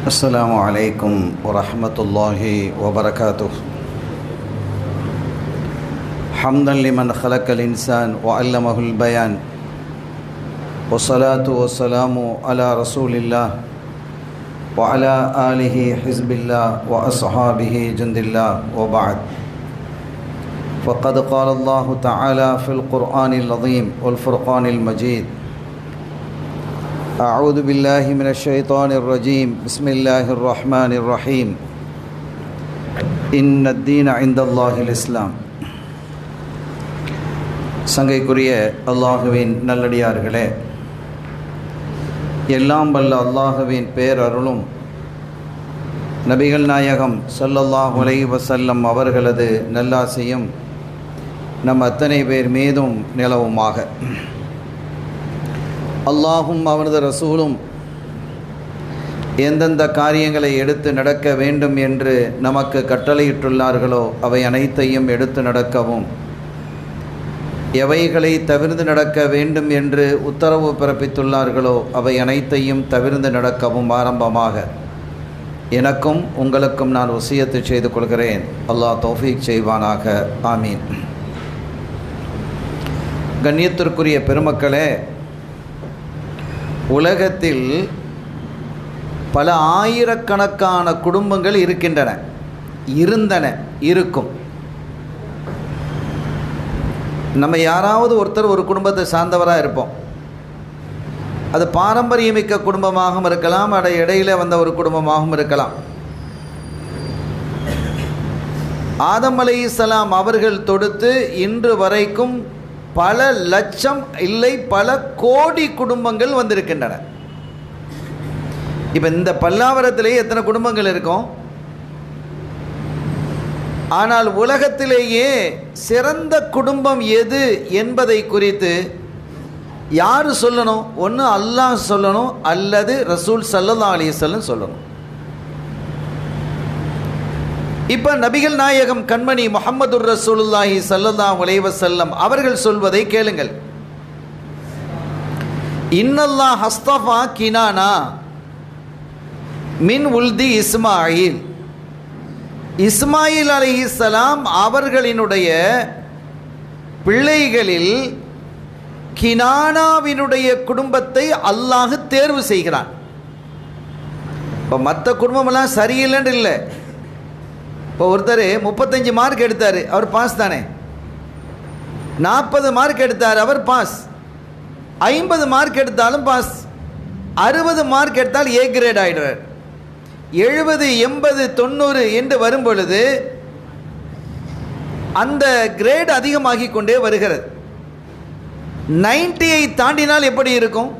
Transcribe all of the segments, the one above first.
السلام عليكم ورحمة الله وبركاته. حمدا لمن خلق الإنسان وعلمه البيان، والصلاة والسلام على رسول الله وعلى آله حزب الله وأصحابه جند الله، وبعد. فقد قال الله تعالى في القرآن العظيم والفرقان المجيد: أعوذ بالله من الشيطان الرجيم، بسم الله الرحمن الرحيم. إن الدين عند الله الإسلام. சங்கைக்குரிய அல்லாஹுவின் நல்லடியார்களே, எல்லாம் வல்ல அல்லாஹுவின் பேரருளும் நபிகள் நாயகம் ஸல்லல்லாஹு அலைஹி வஸல்லம் அவர்களது நல்லாசியும் நம் அத்தனை பேர் மீதும் நிலவுமாக. அல்லாஹும் அவனது ரசூலும் எந்தெந்த காரியங்களை எடுத்து நடக்க வேண்டும் என்று நமக்கு கட்டளையிட்டுள்ளார்களோ அவை அனைத்தையும் எடுத்து நடக்கவும், எவைகளை தவிர்த்து நடக்க வேண்டும் என்று உத்தரவு பிறப்பித்துள்ளார்களோ அவை அனைத்தையும் தவிர்த்து நடக்கவும் ஆரம்பமாக எனக்கும் உங்களுக்கும் நான் வசியத்து செய்து கொள்கிறேன். அல்லாஹ் தௌஃபீக் செய்வானாக. ஆமீன். கண்ணியத்திற்குரிய பெருமக்களே, உலகத்தில் பல ஆயிரக்கணக்கான குடும்பங்கள் இருக்கின்றன, இருக்கும். நம்ம யாராவது ஒருத்தர் ஒரு குடும்பத்தை சார்ந்தவராக இருப்போம். அது பாரம்பரியமிக்க குடும்பமாகவும் இருக்கலாம், இடையில வந்த ஒரு குடும்பமாகவும் இருக்கலாம். ஆதம் அலைஹிஸ்ஸலாம் அவர்கள் தொடுத்து இன்று வரைக்கும் பல லட்சம் இல்லை பல கோடி குடும்பங்கள் வந்திருக்கின்றன. இப்போ இந்த பல்லாவரத்திலேயே எத்தனை குடும்பங்கள் இருக்கும்? ஆனால் உலகத்திலேயே சிறந்த குடும்பம் எது என்பதை குறித்து யார் சொல்லணும்? ஒன்று அல்லாஹ் சொல்லணும், அல்லது ரசூல் ஸல்லல்லாஹு அலைஹி வஸல்லம் சொல்லணும். இப்போ நபிகள் நாயகம் கண்மணி முஹம்மதுர் ரசூலுல்லாஹி ஸல்லல்லாஹு அலைஹி வஸல்லம் அவர்கள் சொல்வதை கேளுங்கள். இன்னல்லாஹ் ஹஸ்தஃபா கினானா மின் உல்தி இஸ்மாயில். இஸ்மாயில் அலைஹிஸ்ஸலாம் அவர்களினுடைய பிள்ளைகளில் கினானாவினுடைய குடும்பத்தை அல்லாஹ் தேர்வு செய்கிறான். இப்போ மற்ற குடும்பமெல்லாம் சரியில்லைன்னு இல்லை. இப்போ ஒருத்தர் 35 மார்க் எடுத்தார், அவர் பாஸ் தானே. 40 மார்க் எடுத்தார், அவர் பாஸ். 50 மார்க் எடுத்தாலும் பாஸ். 60 மார்க் எடுத்தால் ஏ கிரேட் ஆகிடுறார். 70, 80, 90 என்று வரும் பொழுது அந்த கிரேட் அதிகமாகி கொண்டே வருகிறது. 90ஐ தாண்டினால் எப்படி இருக்கும்?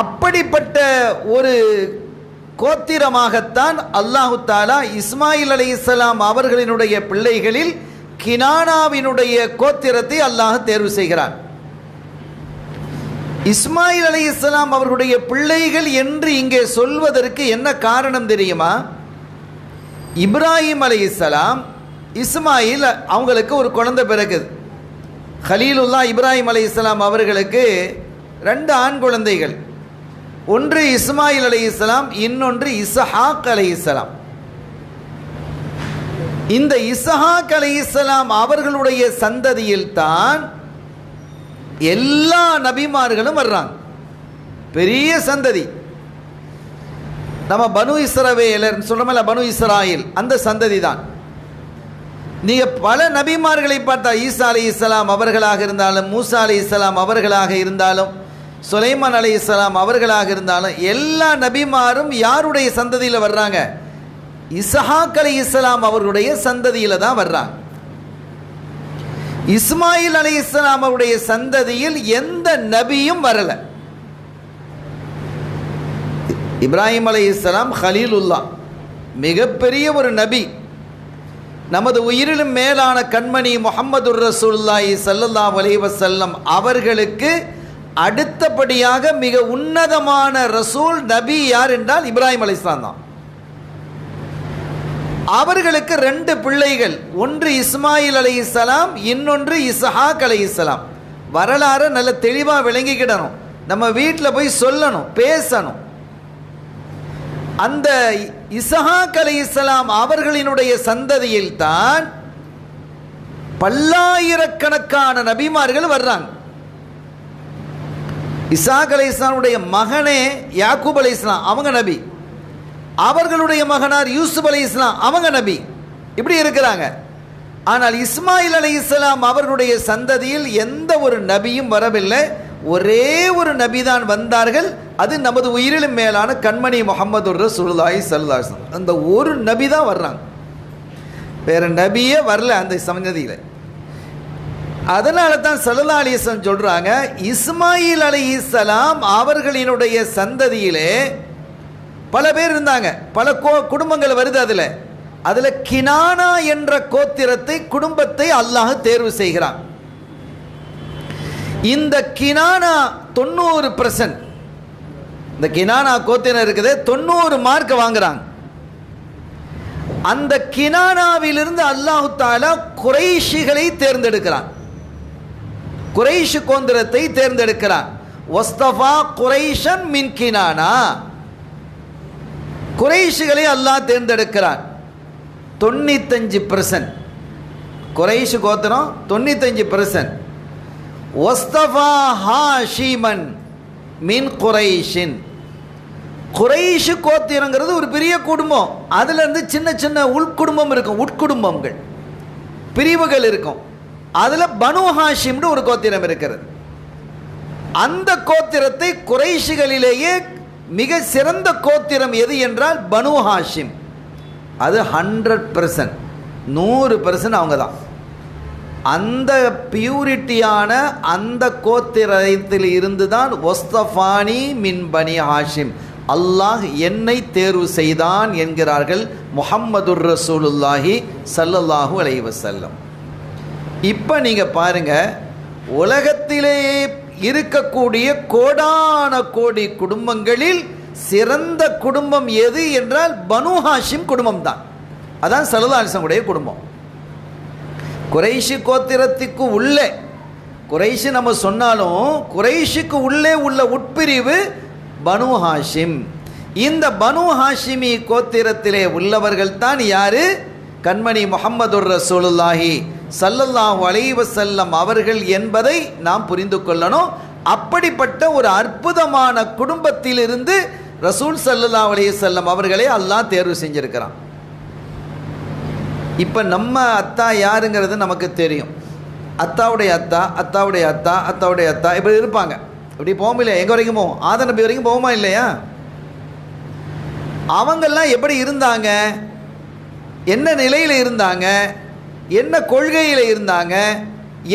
அப்படிப்பட்ட ஒரு கோத்திரமாகத்தான் அல்லாஹு தாலா இஸ்மாயில் அலைஹிஸ்ஸலாம் அவர்களினுடைய பிள்ளைகளில் கினானாவினுடைய கோத்திரத்தை அல்லாஹ் தேர்வு செய்கிறான். இஸ்மாயில் அலைஹிஸ்ஸலாம் அவர்களுடைய பிள்ளைகள் என்று இங்கே சொல்வதற்கு என்ன காரணம் தெரியுமா? இப்ராஹிம் அலைஹிஸ்ஸலாம், இஸ்மாயில் அவங்களுக்கு ஒரு குழந்தை பிறகுது. கலீலுல்லா இப்ராஹிம் அலைஹிஸ்ஸலாம் அவர்களுக்கு 2 ஆண் குழந்தைகள். ஒன்று இஸ்மாயில் அலைஹிஸ்ஸலாம், இன்னொன்று இஸ்ஹாக் அலைஹிஸ்ஸலாம். இந்த இஸ்ஹாக் அலைஹிஸ்ஸலாம் அவர்களுடைய சந்ததியில் தான் எல்லா நபிமார்களும் வர்றாங்க. பெரிய சந்ததி. நம்ம பனு இஸ்ரவேலர் சொல்றோம்ல, பனு இஸ்ராயில், அந்த சந்ததி தான். நீங்க பல நபிமார்களை பார்த்தா, ஈசா அலைஹிஸ்ஸலாம் அவர்களாக இருந்தாலும், மூசா அலைஹிஸ்ஸலாம் அவர்களாக இருந்தாலும், சுலைமான் அலைஹிஸ்ஸலாம் அவர்களாக இருந்தாலும், எல்லா நபிமாரும் யாருடைய சந்ததியில் வர்றாங்க? இஸ்ஹாக் அலைஹிஸ்ஸலாம் அவர்களுடைய சந்ததியில் தான் வர்றாங்க. இஸ்மாயில் அலைஹிஸ்ஸலாம் அவருடைய சந்ததியில் எந்த நபியும் வரல. இப்ராஹிம் அலைஹிஸ்ஸலாம் கலீலுல்லா, மிகப்பெரிய ஒரு நபி. நமது உயிரிலும் மேலான கண்மணி முஹம்மதுர் ரசூலுல்லாஹி ஸல்லல்லாஹு அலைஹி வஸல்லம் அவர்களுக்கு அடுத்தபடியாக மிக உன்னதமான ரசூல் நபி யார் என்றால் இப்ராஹிம் அலைஹிஸ்ஸலாம் தான். அவர்களுக்கு 2 பிள்ளைகள், ஒன்று இஸ்மாயில் அலைஹிஸ்ஸலாம், இன்னொன்று இஸ்ஹாக் அலைஹிஸ்ஸலாம். வரலாறு நல்ல தெளிவாக விளங்கிக்கிடணும். நம்ம வீட்டில் போய் சொல்லணும், பேசணும். அந்த இஸ்ஹாக் அலைஹிஸ்ஸலாம் அவர்களினுடைய சந்ததியில் தான் பல்லாயிரக்கணக்கான நபிமார்கள் வர்றாங்க. இஸ்ஹாக் அலைஹிஸ்ஸலாமுடைய மகனே யாக்கூப் அலைஹிஸ்ஸலாம், அவங்க நபி. அவர்களுடைய மகனார் யூசுப் அலைஹிஸ்ஸலாம், அவங்க நபி. இப்படி இருக்கிறாங்க. ஆனால் இஸ்மாயில் அலைஹிஸ்ஸலாம் அவர்களுடைய சந்ததியில் எந்த ஒரு நபியும் வரவில்லை. ஒரே ஒரு நபி தான் வந்தார்கள். அது நமது உயிரிலும் மேலான கண்மணி முஹம்மது ரசூலுல்லாஹி ஸல்லல்லாஹு அலைஹி வஸல்லம். அந்த ஒரு நபி தான் வர்றாங்க, வேற நபியே வரல அந்த சந்ததியில். அதனால தான் ஸல்லல்லாஹு அலைஹி வஸல்லம் சொல்றாங்க, இஸ்மாயில் அலைஹிஸ்ஸலாம் அவர்களினுடைய சந்ததியிலே பல பேர் இருந்தாங்க, பல குடும்பங்கள் வருது. அதில் கினானா என்ற கோத்திரத்தை, குடும்பத்தை அல்லாஹ் தேர்வு செய்கிறான். இந்த கினானா 90%, இந்த கினானா கோத்திரம் இருக்குது, 90 மார்க் வாங்குறாங்க. அந்த கினானாவிலிருந்து அல்லாஹ் தஆலா குறைஷிகளை தேர்ந்தெடுக்கிறான், குறைஷ் கோத்திரத்தை தேர்ந்தெடுக்கிறான். வஸ்தஃபா குறைஷன் மின் கினானா, குறைஷிகளை அல்லாஹ் தேர்ந்தெடுக்கிறான். 95% குறைஷ் கோத்திரம், 95%. வஸ்தஃபா ஹாஷிமன் மின் குறைஷின், குறைஷ் கோத்திரங்கிறது ஒரு பெரிய குடும்பம். அதுல இருந்து சின்ன சின்ன உள்குடும்பம் இருக்கும், உட்குடும்பங்கள் பிரிவுகள் இருக்கும். அதுல பனு ஹாஷிம்னு ஒரு கோத்திரம் இருக்கிறது. அந்த கோத்திரத்தை குறைஷிகளிலேயே மிக சிறந்த கோத்திரம் எது என்றால் பனு ஹாஷிம். அது 100%, 100% அவங்க தான். அந்த பியூரிட்டியான அந்த கோத்திரத்தில் இருந்து தான் வஸ்தஃபானி மின் பனி ஹாஷிம், அல்லாஹ் என்னை தேர்வு செய்தான் என்கிறார்கள் முஹம்மதுர் ரசூலுல்லாஹி ஸல்லல்லாஹு அலைஹி வஸல்லம். இப்போ நீங்கள் பாருங்க, உலகத்திலேயே இருக்கக்கூடிய கோடான கோடி குடும்பங்களில் சிறந்த குடும்பம் எது என்றால் பனு ஹாஷிம் குடும்பம் தான். அதான் ஸல்லல்லாஹு அலைஹி வஸல்லம் குடும்பம். குறைஷி கோத்திரத்துக்கு உள்ளே, குறைஷி நம்ம சொன்னாலும் குறைஷிக்கு உள்ளே உள்ள உட்பிரிவு பனு ஹாஷிம். இந்த பனு ஹாஷிமி கோத்திரத்திலே உள்ளவர்கள் தான் யாரு? கண்மணி முஹம்மதுர் ரசூலுல்லாஹி ஸல்லல்லாஹு அலைஹி வஸல்லம் அவர்கள் என்பதை நாம் புரிந்து கொள்ளணும். அப்படிப்பட்ட ஒரு அற்புதமான குடும்பத்திலிருந்து ரசூல் ஸல்லல்லாஹு அலைஹி வஸல்லம் அவர்களை அல்லாஹ் தேர்வு செஞ்சிருக்கிறான். இப்போ நம்ம அத்தா யாருங்கிறது நமக்கு தெரியும். அத்தாவுடைய அத்தா, அத்தாவுடைய அத்தா, அத்தாவுடைய அத்தா இப்படி இருப்பாங்க. இப்படி போகும் இல்லையா? எங்கே வரைக்கும் போவோம்? ஆதம் நபி வரைக்கும் போகுமா இல்லையா? அவங்கெல்லாம் எப்படி இருந்தாங்க, என்ன நிலையில் இருந்தாங்க, என்ன கொள்கையில் இருந்தாங்க,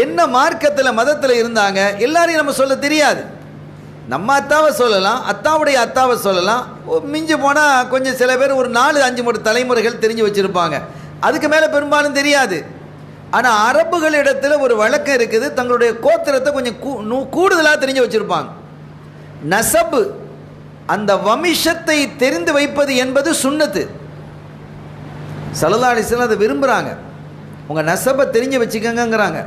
என்ன மார்க்கத்தில் மதத்தில் இருந்தாங்க, எல்லாரையும் நம்ம சொல்ல தெரியாது. நம்ம அத்தாவை சொல்லலாம், அத்தாவுடைய அத்தாவை சொல்லலாம். மிஞ்சி போனால் கொஞ்சம் சில பேர் ஒரு 4-5 தலைமுறைகள் தெரிஞ்சு வச்சுருப்பாங்க. அதுக்கு மேலே பெரும்பாலும் தெரியாது. ஆனால் அரபுகளிடத்தில் ஒரு வழக்கம் இருக்குது, தங்களுடைய கோத்திரத்தை கொஞ்சம் கூடுதலாக தெரிஞ்சு வச்சுருப்பாங்க. நசபு, அந்த வம்சத்தை தெரிந்து வைப்பது என்பது சுன்னத்து. ஸல்லல்லாஹு அலைஹி வஸல்லம் அதை விரும்புகிறாங்க. உங்கள் நசபை தெரிஞ்சு வச்சுக்கங்கிறாங்க.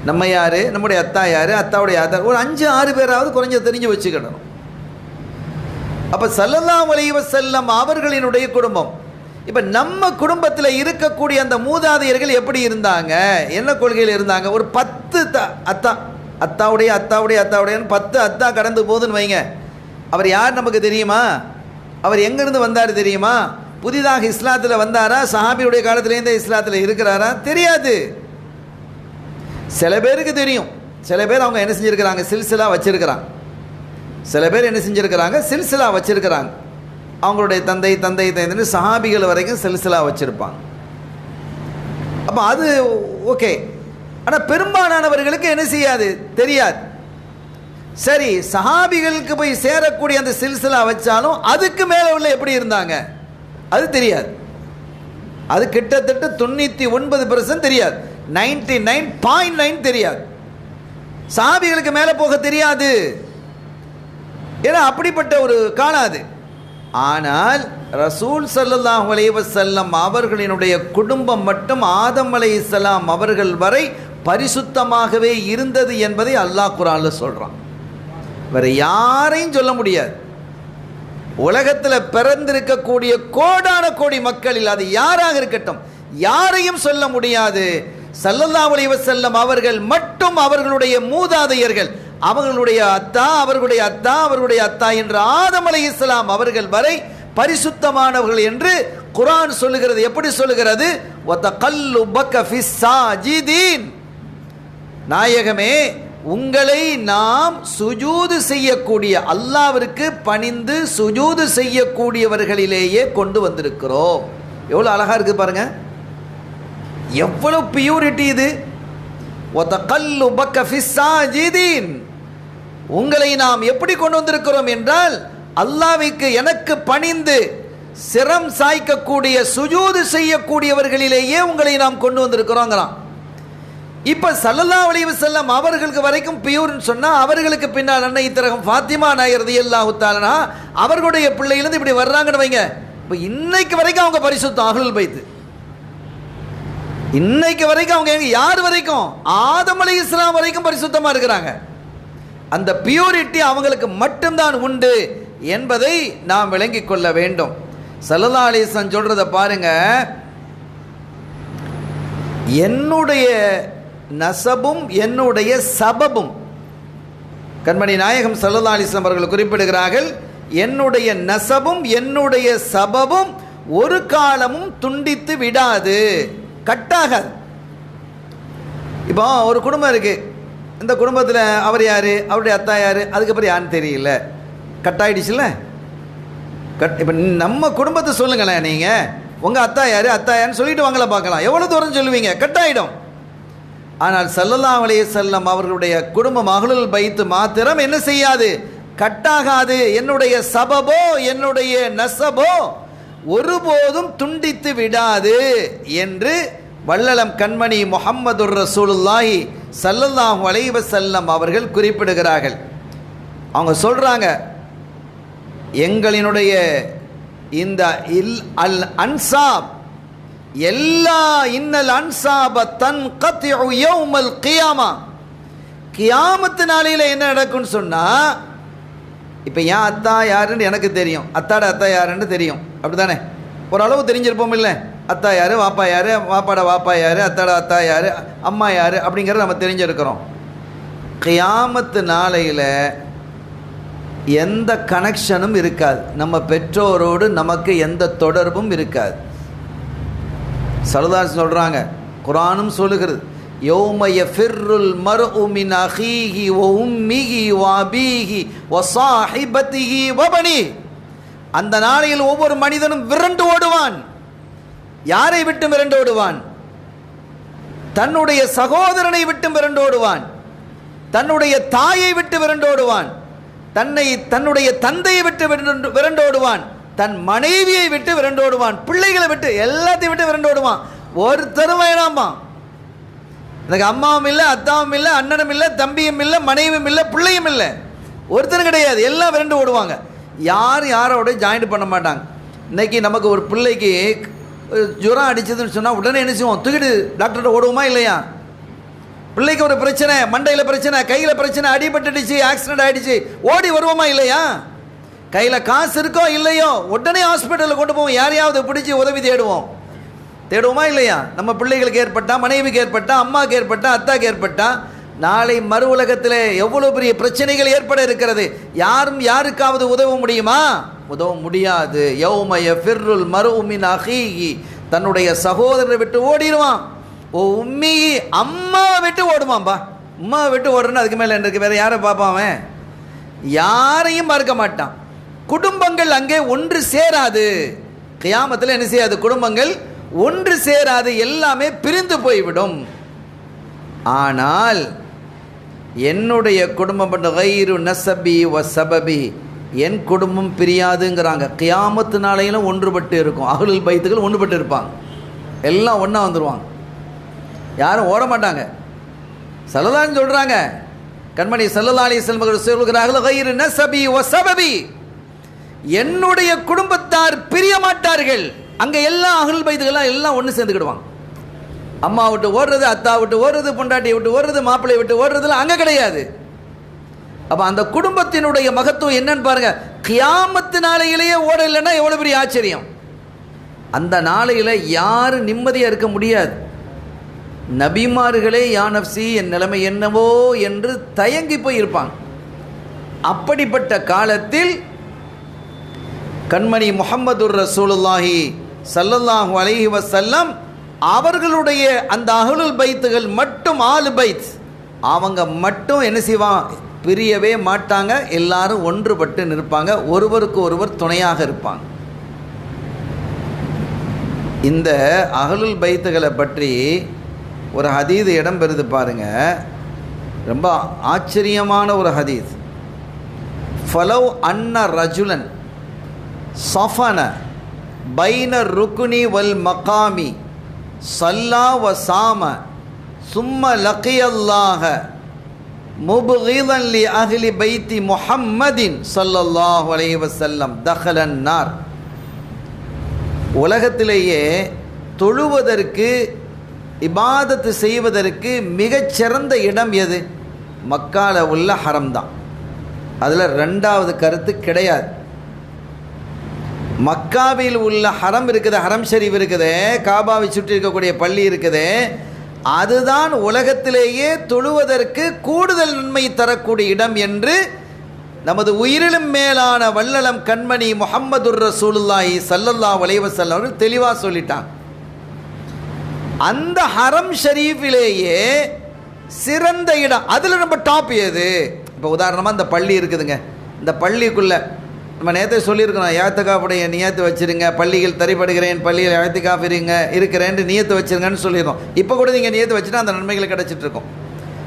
நம்ம யார், நம்முடைய அத்தா யார், அத்தாவுடைய அத்தா, ஒரு 5-6 பேராவது குறைஞ்ச தெரிஞ்சு வச்சுக்கணும். அப்போ ஸல்லல்லாஹு அலைஹி வஸல்லம் அவர்களினுடைய குடும்பம். இப்போ நம்ம குடும்பத்தில் இருக்கக்கூடிய அந்த மூதாதையர்கள் எப்படி இருந்தாங்க, என்ன கொள்கையில் இருந்தாங்க? ஒரு 10 அத்தா, அத்தாவுடைய அத்தாவுடைய அத்தாவுடையன்னு 10 அத்தா கடந்து போகுதுன்னு வைங்க. அவர் யார் நமக்கு தெரியுமா? அவர் எங்கேருந்து வந்தார் தெரியுமா? புதிதாக இஸ்லாத்தில் வந்தாரா? சஹாபியுடைய காலத்திலேருந்தே இஸ்லாத்தில் இருக்கிறாரா? தெரியாது. சில பேருக்கு தெரியும். சில பேர் அவங்க என்ன செஞ்சுருக்கிறாங்க, சில்சிலா வச்சுருக்கிறாங்க. சில பேர் என்ன செஞ்சுருக்கிறாங்க, சில்சிலா வச்சுருக்கிறாங்க. அவங்களுடைய தந்தை தந்தை தந்தைன்னு சஹாபிகள் வரைக்கும் சில்சிலா வச்சுருப்பாங்க. அப்போ அது ஓகே. ஆனால் பெரும்பாலானவர்களுக்கு என்ன செய்யாது, தெரியாது. சரி, சஹாபிகளுக்கு போய் சேரக்கூடிய அந்த சில்சிலா வச்சாலும் அதுக்கு மேலே உள்ள எப்படி இருந்தாங்க அது தெரியாது. அது கிட்டத்தட்ட 99% தெரியாது, 99.9 தெரியாது. சஹாபிகளுக்கு மேலே போக தெரியாது. ஏன்னா அப்படிப்பட்ட ஒரு காலம் அது. ஆனால் ரசூல் ஸல்லல்லாஹு அலைஹி வஸல்லம் அவர்களினுடைய குடும்பம் மட்டும் ஆதம் அலைஹிஸ்ஸலாம் அவர்கள் வரை பரிசுத்தமாகவே இருந்தது என்பதை அல்லாஹ் குர்ஆன்ல சொல்றான். வேற யாரையும் சொல்ல முடியாது. உலகத்தில் பிறந்திருக்கக்கூடிய கோடான கோடி மக்களில் அது யாராக இருக்கட்டும், யாரையும் சொல்ல முடியாது. ஸல்லல்லாஹு அலைஹி வஸல்லம் அவர்கள் மட்டும் அவர்களுடைய மூதாதையர்கள், அவர்களுடைய அத்தா, அவர்களுடைய அத்தா, அவர்களுடைய அத்தா என்ற ஆதம் அலைஹிஸ்ஸலாம் அவர்கள் வரை பரிசுத்தமானவர்கள் என்று குர்ஆன் சொல்லுகிறது. எப்படி சொல்லுகிறது? வதகல்லுபக ஃபிஸ் சாஜிதீன், நாயகமே உங்களை நாம் சுஜூது செய்யக்கூடிய, அல்லாஹ்விற்கு பணிந்து சுஜூது செய்யக்கூடியவர்களிலேயே கொண்டு வந்திருக்கிறோம். எவ்வளோ அழகா இருக்கு பாருங்க, எவ்வளவு பியூரிட்டி இது. வதகல்லுபக ஃபிஸ் சாஜிதீன், உங்களை நாம் எப்படி கொண்டு வந்திருக்கிறோம் என்றால் அல்லாஹ்வுக்கு எனக்கு பணிந்து சிரம் சாய்க்கக்கூடிய சுஜூது செய்யக்கூடியவர்களிலேயே உங்களை நாம் கொண்டு வந்திருக்கிறோங்கிறான். இப்ப ஸல்லல்லாஹு அலைஹி வஸல்லம் அவர்களுக்கு வரைக்கும் பியூர்னு சொன்னா, அவர்களுக்கு பின்னால் அன்னை திலகம் ஃபாத்திமா நாயர் ரலியல்லாஹு தஆலா அவர்களுடைய பிள்ளையிலிருந்து இப்படி வர்றாங்கன்னு வைங்க. இப்ப இன்னைக்கு வரைக்கும் அவங்க பரிசுத்தம், அஹ்லுல் பைத். இன்னைக்கு வரைக்கும் அவங்க யார் வரைக்கும்? ஆதம் அலைஹிஸ்ஸலாம் வரைக்கும் பரிசுத்தமா இருக்கிறாங்க. அந்த பியூரிட்டி அவங்களுக்கு மட்டும்தான் உண்டு என்பதை நாம் விளங்கிக் கொள்ள வேண்டும். ஸல்லல்லாஹு அலைஹி வஸல்லம் சொல்றத பாருங்க, என்னுடைய நசபும் என்னுடைய சபபும், கண்மணி நாயகம் ஸல்லல்லாஹு அலைஹி வஸல்லம் அவர்கள் குறிப்பிடுகிறார்கள், என்னுடைய நசபும் என்னுடைய சபபும் ஒரு காலமும் துண்டித்து விடாது, கட்டாகாது. இப்போ ஒரு குடும்பம் இருக்கு, இந்த குடும்பத்தில் அவர் யாரு, அவருடைய அத்தா யாரு, அதுக்கப்புறம் யாருன்னு தெரியல, கட்டாயிடுச்சுல்ல. இப்போ நம்ம குடும்பத்தை சொல்லுங்களேன், நீங்கள் உங்கள் அத்தா யாரு, அத்தா யாருன்னு சொல்லிட்டு வாங்கல பார்க்கலாம், எவ்வளோ தூரம் சொல்லுவீங்க, கட்டாயிடும். ஆனால் ஸல்லல்லாஹு அலைஹி வஸல்லம் அவர்களுடைய குடும்பம் அஹ்லுல் பைத் மாத்திரம் என்ன செய்யாது, கட்டாகாது. என்னுடைய சபபோ என்னுடைய நசபோ ஒருபோதும் துண்டித்து விடாது என்று வல்லலம் கண்மணி முஹம்மதுர் ரசூலுல்லாஹி ஸல்லல்லாஹு அலைஹி வஸல்லம் அவர்கள் குறிப்பிடுகிறார்கள். அவங்க சொல்றாங்க, எங்களினுடைய இந்த அல் அன்சாப் எல்லா இன்னல் அன்சாப தன்கத்உ யௌமல் கியாமா, கியாமத்து நாளையில் என்ன நடக்கும்னு சொன்னா, இப்போ என் அத்தா யாருன்னு எனக்கு தெரியும், அத்தாட அத்தா யாருன்னு தெரியும், அப்படிதானே? ஓரளவு தெரிஞ்சிருப்போம் இல்லை? அத்தா யாரு, வாப்பா யாரு, வாப்பாட வாப்பா யாரு, அத்தாட அத்தா யாரு, அம்மா யாரு அப்படிங்கிறத நம்ம தெரிஞ்சிருக்கிறோம். கியாமத்து நாளையில் எந்த கனெக்ஷனும் இருக்காது, நம்ம பெற்றோரோடு நமக்கு எந்த தொடர்பும் இருக்காது. ஸல்லல்லாஹு சொல்றாங்க, குர்ஆனும் சொல்லுகிறது, யௌம யஃபிர்ருல் மர்உ மின் அஹீஹி வ உம்மிஹி வ அபீஹி வ ஸாஹிபதிஹி வ பனீஹி, அந்த நாளையில் ஒவ்வொரு மனிதனும் விரண்டு ஓடுவான். யாரை விட்டு விரண்டு ஓடுவான்? தன்னுடைய சகோதரனை விட்டு விரண்டு ஓடுவான், தன்னுடைய தாயை விட்டு விரண்டு ஓடுவான், தன்னுடைய தந்தையை விட்டு விரண்டோடுவான், தன் மனைவியை விட்டு விரண்டோடுவான், பிள்ளைகளை விட்டு எல்லாத்தையும் விட்டு விரண்டோடுவான். ஒருத்தரும் வேணாமா, எனக்கு அம்மாவும் இல்லை, அத்தாவும் இல்லை, அண்ணனும் இல்லை, தம்பியும் இல்லை, மனைவியும் இல்லை, பிள்ளையும் இல்லை, ஒருத்தரும் கிடையாது, எல்லாம் விரண்டு ஓடுவாங்க. யாரோட ஜாயிண்ட் பண்ண மாட்டாங்க. இன்னைக்கு நமக்கு ஒரு பிள்ளைக்கு ஜுரம் அடிச்சதுன்னு சொன்னால் உடனே என்ன செய்வோம், தூக்கிட்டு டாக்டர்கிட்ட ஓடுவோமா இல்லையா? பிள்ளைக்கு ஒரு பிரச்சனை, மண்டையில் பிரச்சனை, கையில் பிரச்சனை, அடிபட்டுடுச்சு, ஆக்சிடென்ட் ஆகிடுச்சு, ஓடி வருவோமா இல்லையா? கையில் காசு இருக்கோ இல்லையோ உடனே ஹாஸ்பிட்டலில் கொண்டு போவோம், யாரையாவது பிடிச்சி உதவி தேடுவோமா இல்லையா? நம்ம பிள்ளைகளுக்கு ஏற்பட்டா, மனைவிக்கு ஏற்பட்டா, அம்மாவுக்கு ஏற்பட்டா, அத்தாக்கு ஏற்பட்டா, நாளை மறு உலகத்தில் எவ்வளோ பெரிய பிரச்சனைகள் ஏற்பட இருக்கிறது. யாரும் யாருக்காவது உதவ முடியுமா? உதவ முடியாது. யௌம யஃபிர்ருல் மர்உ மின் அஹீஹி, தன்னுடைய சகோதரரை விட்டு ஓடிடுவான். ஓ உம்மி, அம்மாவை விட்டு ஓடுமாம்பா. அம்மாவை விட்டு ஓடுறேன்னு அதுக்கு மேலே இருக்கு, வேற யாரை பார்ப்பான்? யாரையும் மறுக்க மாட்டான். குடும்பங்கள் அங்கே ஒன்று சேராது. கியாமத்தில் என்ன செய்யாது? குடும்பங்கள் ஒன்று சேராது, எல்லாமே பிரிந்து போய்விடும். ஆனால் என்னுடைய குடும்பம் கைரு நசபி வ சபபி, என் குடும்பம் பிரியாதுங்கிறாங்க. கியாமத்து நாளையிலும் ஒன்றுபட்டு இருக்கும். அஹ்லுல் பைத்துகள் ஒன்றுபட்டு இருப்பாங்க, எல்லாம் ஒன்றா வந்துடுவாங்க, யாரும் ஓட மாட்டாங்க. ஸல்லல்லாஹு சொல்கிறாங்க, கண்மணி ஸல்லல்லாஹு அலைஹி வஸல்லம் சொல்கிறார்கள், கைரு நசபி வ சபபி, என்னுடைய குடும்பத்தார் பிரிய மாட்டார்கள். அங்கே எல்லாம் அஹ்லுல் பைத்துகள் எல்லாம் ஒன்று சேர்ந்துக்கிடுவாங்க. அம்மா விட்டு ஓடுறது, அத்தா விட்டு ஓடுறது, பொண்டாட்டியை விட்டு ஓடுறது, மாப்பிள்ளை விட்டு ஓடுறதுல அங்கே கிடையாது. அப்போ அந்த குடும்பத்தினுடைய மகத்துவம் என்னன்னு பாருங்க. கியாமத்து நாளையிலேயே ஓடலைன்னா எவ்வளோ பெரிய ஆச்சரியம். அந்த நாளையில் யாரும் நிம்மதியாக இருக்க முடியாது. நபிமார்களே யா நஃப்சி என் நிலைமை என்னவோ என்று தயங்கி போய் இருப்பாங்க. அப்படிப்பட்ட காலத்தில் கண்மணி முஹம்மதுர் ரசூலுல்லாஹி ஸல்லல்லாஹு அலைஹி வஸல்லம் அவர்களுடைய அந்த அஹ்லுல் பைத்துகள் மட்டும், ஆலு பைத், அவங்க மட்டும் என்ன செய்வான், பிரியவே மாட்டாங்க. எல்லாரும் ஒன்றுபட்டு நிற்பாங்க, ஒருவருக்கு ஒருவர் துணையாக இருப்பாங்க. இந்த அஹ்லுல் பைத்துகளை பற்றி ஒரு ஹதீஸ் இடம் பெறுது பாருங்க, ரொம்ப ஆச்சரியமான ஒரு ஹதீஸ். ஃபலவ் அன்ன ரஜுலன் சஃபன பைன ருக்குனி வல் மகாமி சல்லா வ சாம சும்ம லகியல்லாஹ முப்கிதன் லி அஹ்லி பைத்தி முஹம்மதின் ஸல்லல்லாஹு அலைஹி வஸல்லம் தஹலன் நார். உலகத்திலேயே தொழுவதற்கு, இபாதத்து செய்வதற்கு மிகச்சிறந்த இடம் எது? மக்கால உள்ள ஹரம் தான். அதில் ரெண்டாவது கருத்து கிடையாது. மக்காவில் உள்ள ஹரம் இருக்குது, ஹரம் ஷரீஃப் இருக்குது, காபாவை சுற்றி இருக்கக்கூடிய பள்ளி இருக்குது, அதுதான் உலகத்திலேயே தொழுவதற்கு கூடுதல் நன்மை தரக்கூடிய இடம் என்று நமது உயிரிலும் மேலான வல்லலம் கண்மணி முஹம்மதுர் ரசூலுல்லாஹி ஸல்லல்லாஹு அலைஹி வஸல்லம் அவர்கள் தெளிவாக சொல்லிட்டாங்க. அந்த ஹரம் ஷரீஃபிலேயே சிறந்த இடம், அதில் நம்ம டாப் ஏது? இப்போ உதாரணமாக இந்த பள்ளி இருக்குதுங்க, இந்த பள்ளிக்குள்ளே நம்ம நேற்று சொல்லியிருக்கோம், ஏத்துக்காப்புடைய நியத்து வச்சுருங்க, பள்ளிகள் தரிப்படுகிறேன், பள்ளியில் ஏத்துக்காப் இருக்கிறேன்னு நியத்து வச்சுருங்கன்னு சொல்லியிருக்கோம். இப்போ கூட நீங்கள் நியத்து வச்சுன்னா அந்த நன்மைகள் கிடச்சிட்ருக்கோம்.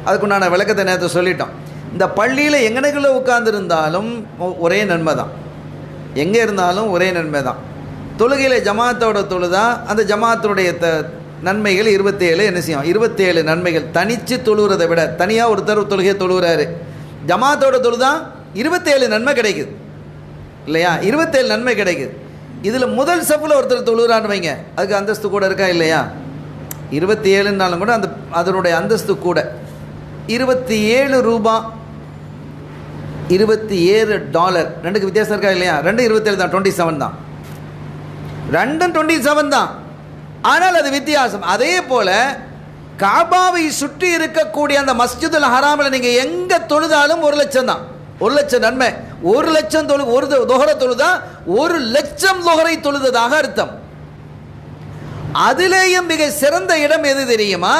அதுக்குண்டான விளக்கத்தை நேற்று சொல்லிட்டோம். இந்த பள்ளியில் எங்கனைக்குள்ளே உட்கார்ந்துருந்தாலும் ஒரே நன்மை தான், எங்கே இருந்தாலும் ஒரே நன்மை தான். தொழுகையில் ஜமாத்தோட தொழுதா அந்த ஜமாத்துடைய நன்மைகள் 27 என்ன செய்யும், 27 நன்மைகள். தனித்து தொழுகிறதை விட தனியாக ஒருத்தர் தொழுகையை தொழுகிறாரு, ஜமாத்தோட தொழுதா 27 நன்மை கிடைக்குது இல்லையா? 27 நன்மை கிடைக்குது. இதில் முதல் சஃபில் ஒருத்தர் தொழுகிறான்னு வைங்க, அதுக்கு அந்தஸ்து கூட இருக்கா இல்லையா? 27னாலும் கூட அந்த அதனுடைய அந்தஸ்து கூட. 27 ரூபா, $27, ரெண்டுக்கு வித்தியாசம் இருக்கா இல்லையா? ரெண்டு 27 தான், 27 தான், ரெண்டும் 27 தான். ஆனால் அது வித்தியாசம். அதே போல காபாவை சுற்றி இருக்கக்கூடிய அந்த மஸ்ஜிதுல் ஹராமில் நீங்கள் எங்கே தொழுதாலும் 1 லட்சம் தான், 1 லட்சம் நன்மை. 1 லட்சம் ஒரு தொஹரை தொழுதா 1 லட்சம் தொஹரை தொழுததாக அர்த்தம். அதிலேயும் மிக சிறந்த இடம் எது தெரியுமா?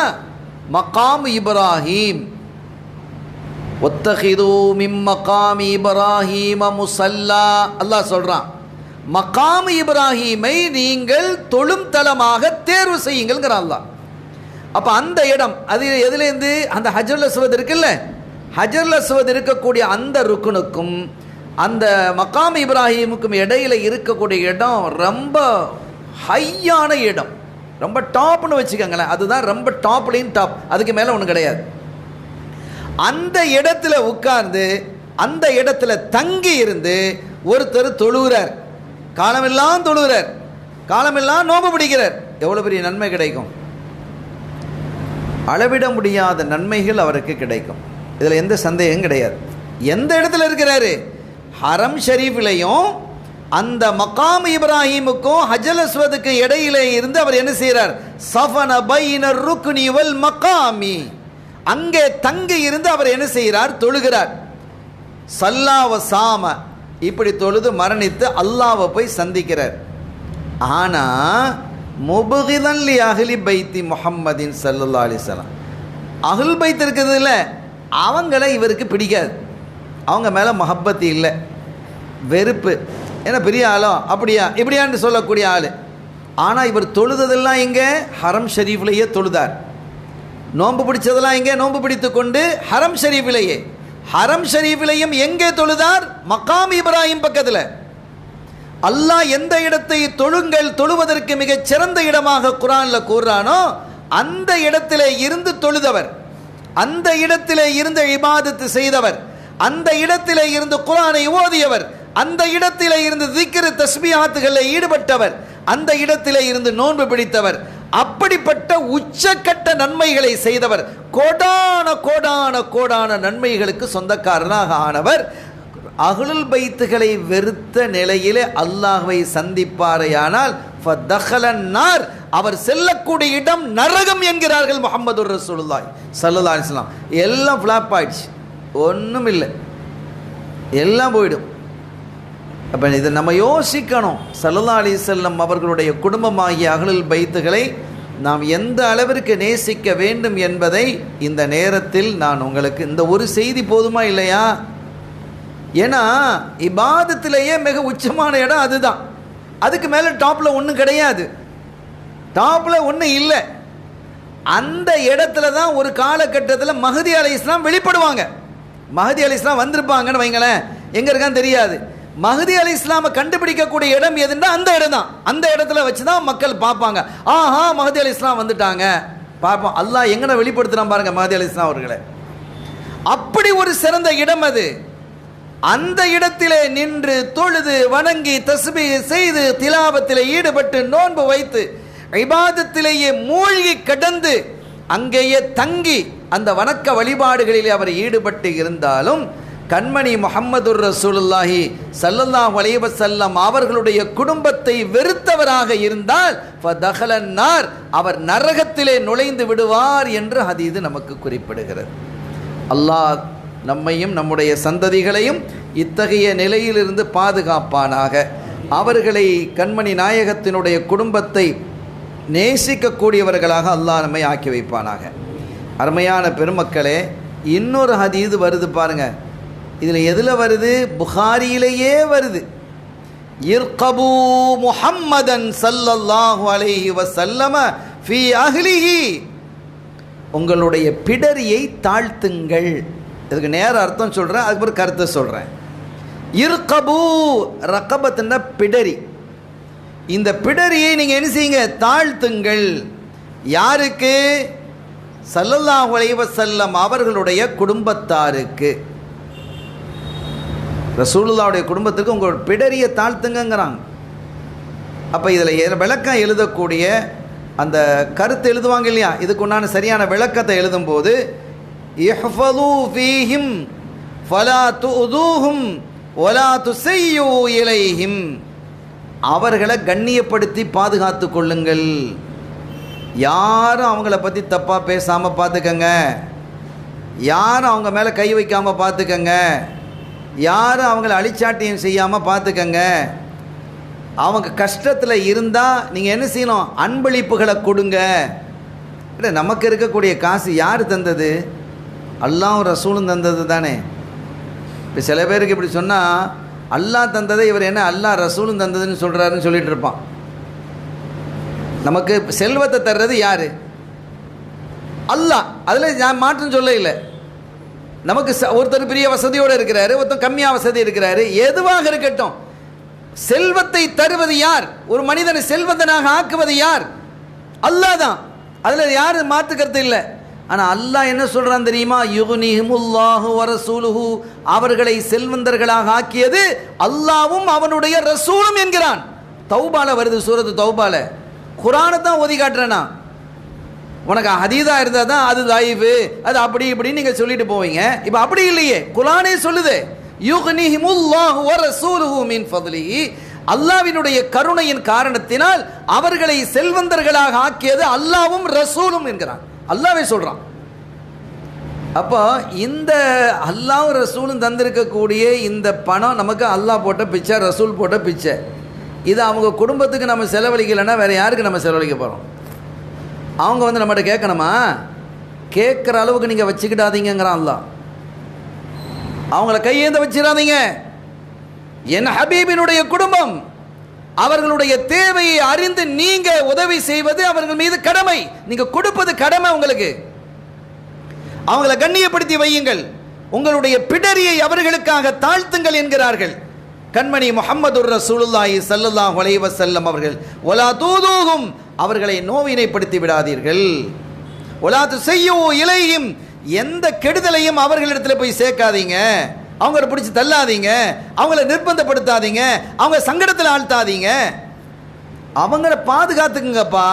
மகாம் இப்ராஹிம். ஒத்தஹிது மின் மகாம் இப்ராஹிம முஸல்லா. அல்லாஹ் சொல்றான், மகாம் இப்ராஹீமை நீங்கள் தொழும் தலமாக தேர்வு செய்யுங்கள்ங்கிறான் அல்லாஹ். அப்போ அந்த இடம் அது எதுலேருந்து? அந்த ஹஜ்ருல் அஸ்வத் இருக்குல்ல, ஹஜ்ருல் அஸ்வத் இருக்கக்கூடிய அந்த ருக்குனுக்கும் அந்த மகாம் இப்ராஹீமுக்கும் இடையில இருக்கக்கூடிய இடம் ரொம்ப ஹையான இடம், ரொம்ப டாப்னு வச்சுக்கோங்களேன். அதுதான் ரொம்ப டாப்லையும் டாப், அதுக்கு மேலே ஒன்றும் கிடையாது. அந்த இடத்துல உட்கார்ந்து அந்த இடத்துல தங்கி இருந்து ஒருத்தர் தொழுகிறார், காலமெல்லாம் தொழுகிறார், காலமெல்லாம் நோன்பு பிடிக்கிறார், எவ்வளோ பெரிய நன்மை கிடைக்கும்! அளவிட முடியாத நன்மைகள் அவருக்கு கிடைக்கும். இதில் எந்த சந்தேகம் கிடையாது. எந்த இடத்துல இருக்கிறாரு? ஹரம் ஷரீஃபிலையும் அந்த மகாம் இப்ராஹீமுக்கும் ஹஜ்ருல் அஸ்வதுக்கும் இடையிலே இருந்து அவர் என்ன செய்கிறார்? சஃபன பைன ருக்னி வல் மகாமி. அங்கே தங்கி இருந்து அவர் என்ன செய்கிறார்? தொழுகிறார். சல்லாவ சாம, இப்படி தொழுது மரணித்து அல்லாஹ்வை போய் சந்திக்கிறார். ஆனால் முபகிதன் லி அஹ்லி பைத்தி முஹம்மதின் ஸல்லல்லாஹு அலைஹி வஸல்லம், அஹ்ல் பைத் இருக்குது இல்லை, அவங்கள இவருக்கு பிடிக்காது, அவங்க மேலே மஹப்பத்து இல்லை, வெறுப்பு. ஏன்னா பெரிய ஆளோ அப்படியா இப்படியான்னு சொல்லக்கூடிய ஆள். ஆனால் இவர் தொழுததெல்லாம் இங்கே ஹரம் ஷரீஃப்லேயே தொழுதார். நோன்பு பிடிச்சதெல்லாம் இங்கே நோன்பு பிடித்து கொண்டு ஹரம் ஷரீஃபிலேயே, ஹரம் ஷரீஃபிலையும் எங்கே தொழுதார்? மகாம் இப்ராஹிம் பக்கத்தில். அல்லாஹ் எந்த இடத்தை தொழுங்கள், தொழுவதற்கு மிகச் சிறந்த இடமாக குர்ஆன்ல கூறுறானோ அந்த இடத்திலே இருந்து தொழுதவர், அந்த இடத்திலே இருந்து இபாதத்து செய்தவர், அந்த இடத்திலே இருந்து குர்ஆனை ஓதியவர், அந்த இடத்திலே இருந்து திக்ர் தஸ்பீஹாத்துகளில் ஈடுபட்டவர், அந்த இடத்திலே இருந்து நோன்பு பிடித்தவர், அப்படிப்பட்ட உச்சக்கட்ட நன்மைகளை செய்தவர், கோடான கோடான கோடான நன்மைகளுக்கு சொந்தக்காரனாக ஆனவர். அஹ்லுல் பைத்துகளை வெறுத்த நிலையிலே அல்லாஹ்வை சந்திப்பாரையானால் ஃபதஹலன்னார், அவர் செல்லக்கூடிய இடம் நரகம் என்கிறார்கள் முஹம்மதுர் ரசூலுல்லாஹி ஸல்லல்லாஹு அலைஹி வஸல்லம். எல்லாம் ஃப்ளாப் ஆயிடுச்சு, ஒன்றும் இல்லை, எல்லாம் போயிடும். அப்போ இதை நம்ம யோசிக்கணும். ஸல்லல்லாஹு அலைஹி வஸல்லம் அவர்களுடைய குடும்பமாகிய அஹ்லுல் பைத்துகளை நாம் எந்த அளவிற்கு நேசிக்க வேண்டும் என்பதை இந்த நேரத்தில் நான் உங்களுக்கு இந்த ஒரு செய்தி போதுமா இல்லையா? ஏன்னா இபாதத்திலேயே மிக உச்சமான இடம் அதுதான். அதுக்கு மேலே டாப்பில் ஒன்றும் கிடையாது, டாப்பில் ஒன்றும் இல்லை. அந்த இடத்துல தான் ஒரு காலகட்டத்தில் மஹதி அலைஹிஸ்ஸலாம் வெளிப்படுவாங்க. மஹதி அலைஹிஸ்ஸலாம் வந்திருப்பாங்கன்னு வைங்களேன், எங்கே இருக்கான்னு தெரியாது. மஹதி அலைஹிஸ்ஸலாமை கண்டுபிடிக்கக்கூடிய இடம் எதுன்னா அந்த இடம் தான். அந்த இடத்துல வச்சு தான் மக்கள் பார்ப்பாங்க, ஆஹா மஹதி அலைஹிஸ்ஸலாம் வந்துட்டாங்க பார்ப்போம். அல்லாஹ் எங்கன வெளிப்படுத்துகிறான் பாருங்க மஹதி அலைஹிஸ்ஸலாம் அவர்களை. அப்படி ஒரு சிறந்த இடம் அது. அந்த இடத்திலே நின்று தொழுது வணங்கி தஸ்பீஹ் செய்து திலாவத்திலே ஈடுபட்டு நோன்பு வைத்து இபாதத்திலேயே மூழ்கி கடந்து அங்கேயே தங்கி அந்த வணக்க வழிபாடுகளிலே அவர் ஈடுபட்டு இருந்தாலும் கண்மணி முஹம்மதுர் ரசூலுல்லாஹி ஸல்லல்லாஹு அலைஹி வஸல்லம் அவர்களுடைய குடும்பத்தை வெறுத்தவராக இருந்தால் ஃபதஹலன்னார், அவர் நரகத்திலே நுழைந்து விடுவார் என்று ஹதீஸ் நமக்கு குறிப்பிடுகிறது. அல்லாஹ் நம்மையும் நம்முடைய சந்ததிகளையும் இத்தகைய நிலையிலிருந்து பாதுகாப்பானாக. அவர்களை கண்மணி நாயகத்தினுடைய குடும்பத்தை நேசிக்கக்கூடியவர்களாக அல்லாஹ் நம்மை ஆக்கி வைப்பானாக. அருமையான பெருமக்களே, இன்னொரு ஹதீஸ் வருது பாருங்க. இதில் எதில் வருது? புகாரியிலேயே வருது. இர்கபு முஹம்மதன் ஸல்லல்லாஹு அலைஹி வஸல்லம ஃபீ அஹ்லிஹி, உங்களுடைய பிடரியை தாழ்த்துங்கள். இதுக்கு நேர அர்த்தம் சொல்கிறேன், அதுக்கு ஒரு கருத்தை சொல்கிறேன். இர்கபு ரகபத்துன்னா பிடரி. இந்த பிடரியை நீங்கள் என்ன செய்யுங்க? தாழ்த்துங்கள். யாருக்கு? ஸல்லல்லாஹு அலைஹி வஸல்லம் அவர்களுடைய குடும்பத்தாருக்கு, ரசூலுல்லாஹ்வுடைய குடும்பத்திற்கு உங்களோட பிடரியை தாழ்த்துங்கிறாங்க. அப்போ இதில் விளக்கம் எழுதக்கூடிய அந்த கருத்து எழுதுவாங்க இல்லையா, இதுக்கு உண்டான சரியான விளக்கத்தை எழுதும்போது இஹ்ஃபது ஃபீஹிம் ஃபலா துஉதூஹும் வலா துஸய்யு இலைஹிம், அவர்களை கண்ணியப்படுத்தி பாதுகாத்து கொள்ளுங்கள். யாரும் அவங்கள பற்றி தப்பாக பேசாமல் பார்த்துக்கங்க, யாரும் அவங்க மேலே கை வைக்காமல் பார்த்துக்கங்க, யாரும் அவங்கள அழிச்சாட்டியம் செய்யாமல் பார்த்துக்கங்க. அவங்க கஷ்டத்தில் இருந்தால் நீங்கள் என்ன செய்யணும்? அன்பளிப்புகளை கொடுங்க. இல்லை, நமக்கு இருக்கக்கூடிய காசு யார் தந்தது? அல்லாஹ்வும் ரசூலும் தந்தது தானே. இப்போ சில பேருக்கு இப்படி சொன்னால் அல்லாஹ் தந்ததை இவர் என்ன அல்லாஹ் ரசூலும் தந்ததுன்னு சொல்கிறாருன்னு சொல்லிட்டு இருப்பான். நமக்கு செல்வத்தை தர்றது யார்? அல்லாஹ். அதில் நான் மாற்றம் சொல்ல இல்லை. நமக்கு ஒருத்தர் பெரிய வசதியோடு இருக்கிறாரு, ஒருத்தர் கம்மியாக வசதி இருக்கிறாரு, எதுவாக இருக்கட்டும், செல்வத்தை தருவது யார்? ஒரு மனிதனை செல்வந்தனாக ஆக்குவது யார்? அல்லாஹ் தான். அதில் யாரும் மாற்றுக்கிறது இல்லை. ஆனால் அல்லாஹ் என்ன சொல்கிறான் தெரியுமா? யுக்னிஹிமுல்லாஹு வ ரசூலுஹு, அவர்களை செல்வந்தர்களாக ஆக்கியது அல்லாஹ்வும் அவனுடைய ரசூலும் என்கிறான். தௌபால வருது, சூரத்து தௌபால. குர்ஆனை தான் ஓதி காட்டுறேன்னா, உனக்கு ஹதீஸா இருந்தால் தான் அது தாயிஃபு, அது அப்படி இப்படின்னு நீங்கள் சொல்லிட்டு போவீங்க. இப்போ அப்படி இல்லையே, குர்ஆனே சொல்லுது யுக்னிஹிமுல்லாஹு வ ரசூலுஹு மின் ஃபத்லிஹி, அல்லாஹ்வினுடைய கருணையின் காரணத்தினால் அவர்களை செல்வந்தர்களாக ஆக்கியது அல்லாஹ்வும் ரசூலும் என்கிறான். அல்லாஹ்வே சொல்கிறான். அப்போ இந்த அல்லாஹ் ரசூலும் தந்திருக்கக்கூடிய இந்த பணம் நமக்கு அல்லாஹ் போட்ட பிச்சை, ரசூல் போட்ட பிச்சை. இது அவங்க குடும்பத்துக்கு நம்ம செலவழிக்கலைன்னா வேறு யாருக்கு நம்ம செலவழிக்க போகிறோம்? அவங்க வந்து நம்மகிட்ட கேட்கணுமா? கேட்குற அளவுக்கு நீங்கள் வச்சுக்கிட்டாதீங்கிறான் அல்லாஹ். அவங்கள கையேந்த வச்சிடாதீங்க. என் ஹபீபினுடைய குடும்பம், அவர்களுடைய தேவையை அறிந்து நீங்க உதவி செய்வது அவர்கள் மீது கடமை. நீங்க கொடுப்பது கடமை உங்களுக்கு. அவங்களை கண்ணியப்படுத்தி வையுங்கள். உங்களுடைய பிடரியை அவர்களுக்காக தாழ்த்துங்கள் என்கிறார்கள் கண்மணி முஹம்மதுர் ரசூலுல்லாஹி ஸல்லல்லாஹு அலைஹி வஸல்லம் அவர்கள். வலா தூதூஹும், அவர்களை நோவினைப்படுத்தி விடாதீர்கள். வலா துஸய்யு இலைஹிம், எந்த கெடுதலையும் அவர்களிடத்தில் போய் சேர்க்காதீங்க. அவங்கள பிடிச்சி தள்ளாதீங்க, அவங்கள நிர்பந்தப்படுத்தாதீங்க, அவங்க சங்கடத்தில் ஆழ்த்தாதீங்க. அவங்கள பாதுகாத்துக்குங்கப்பா.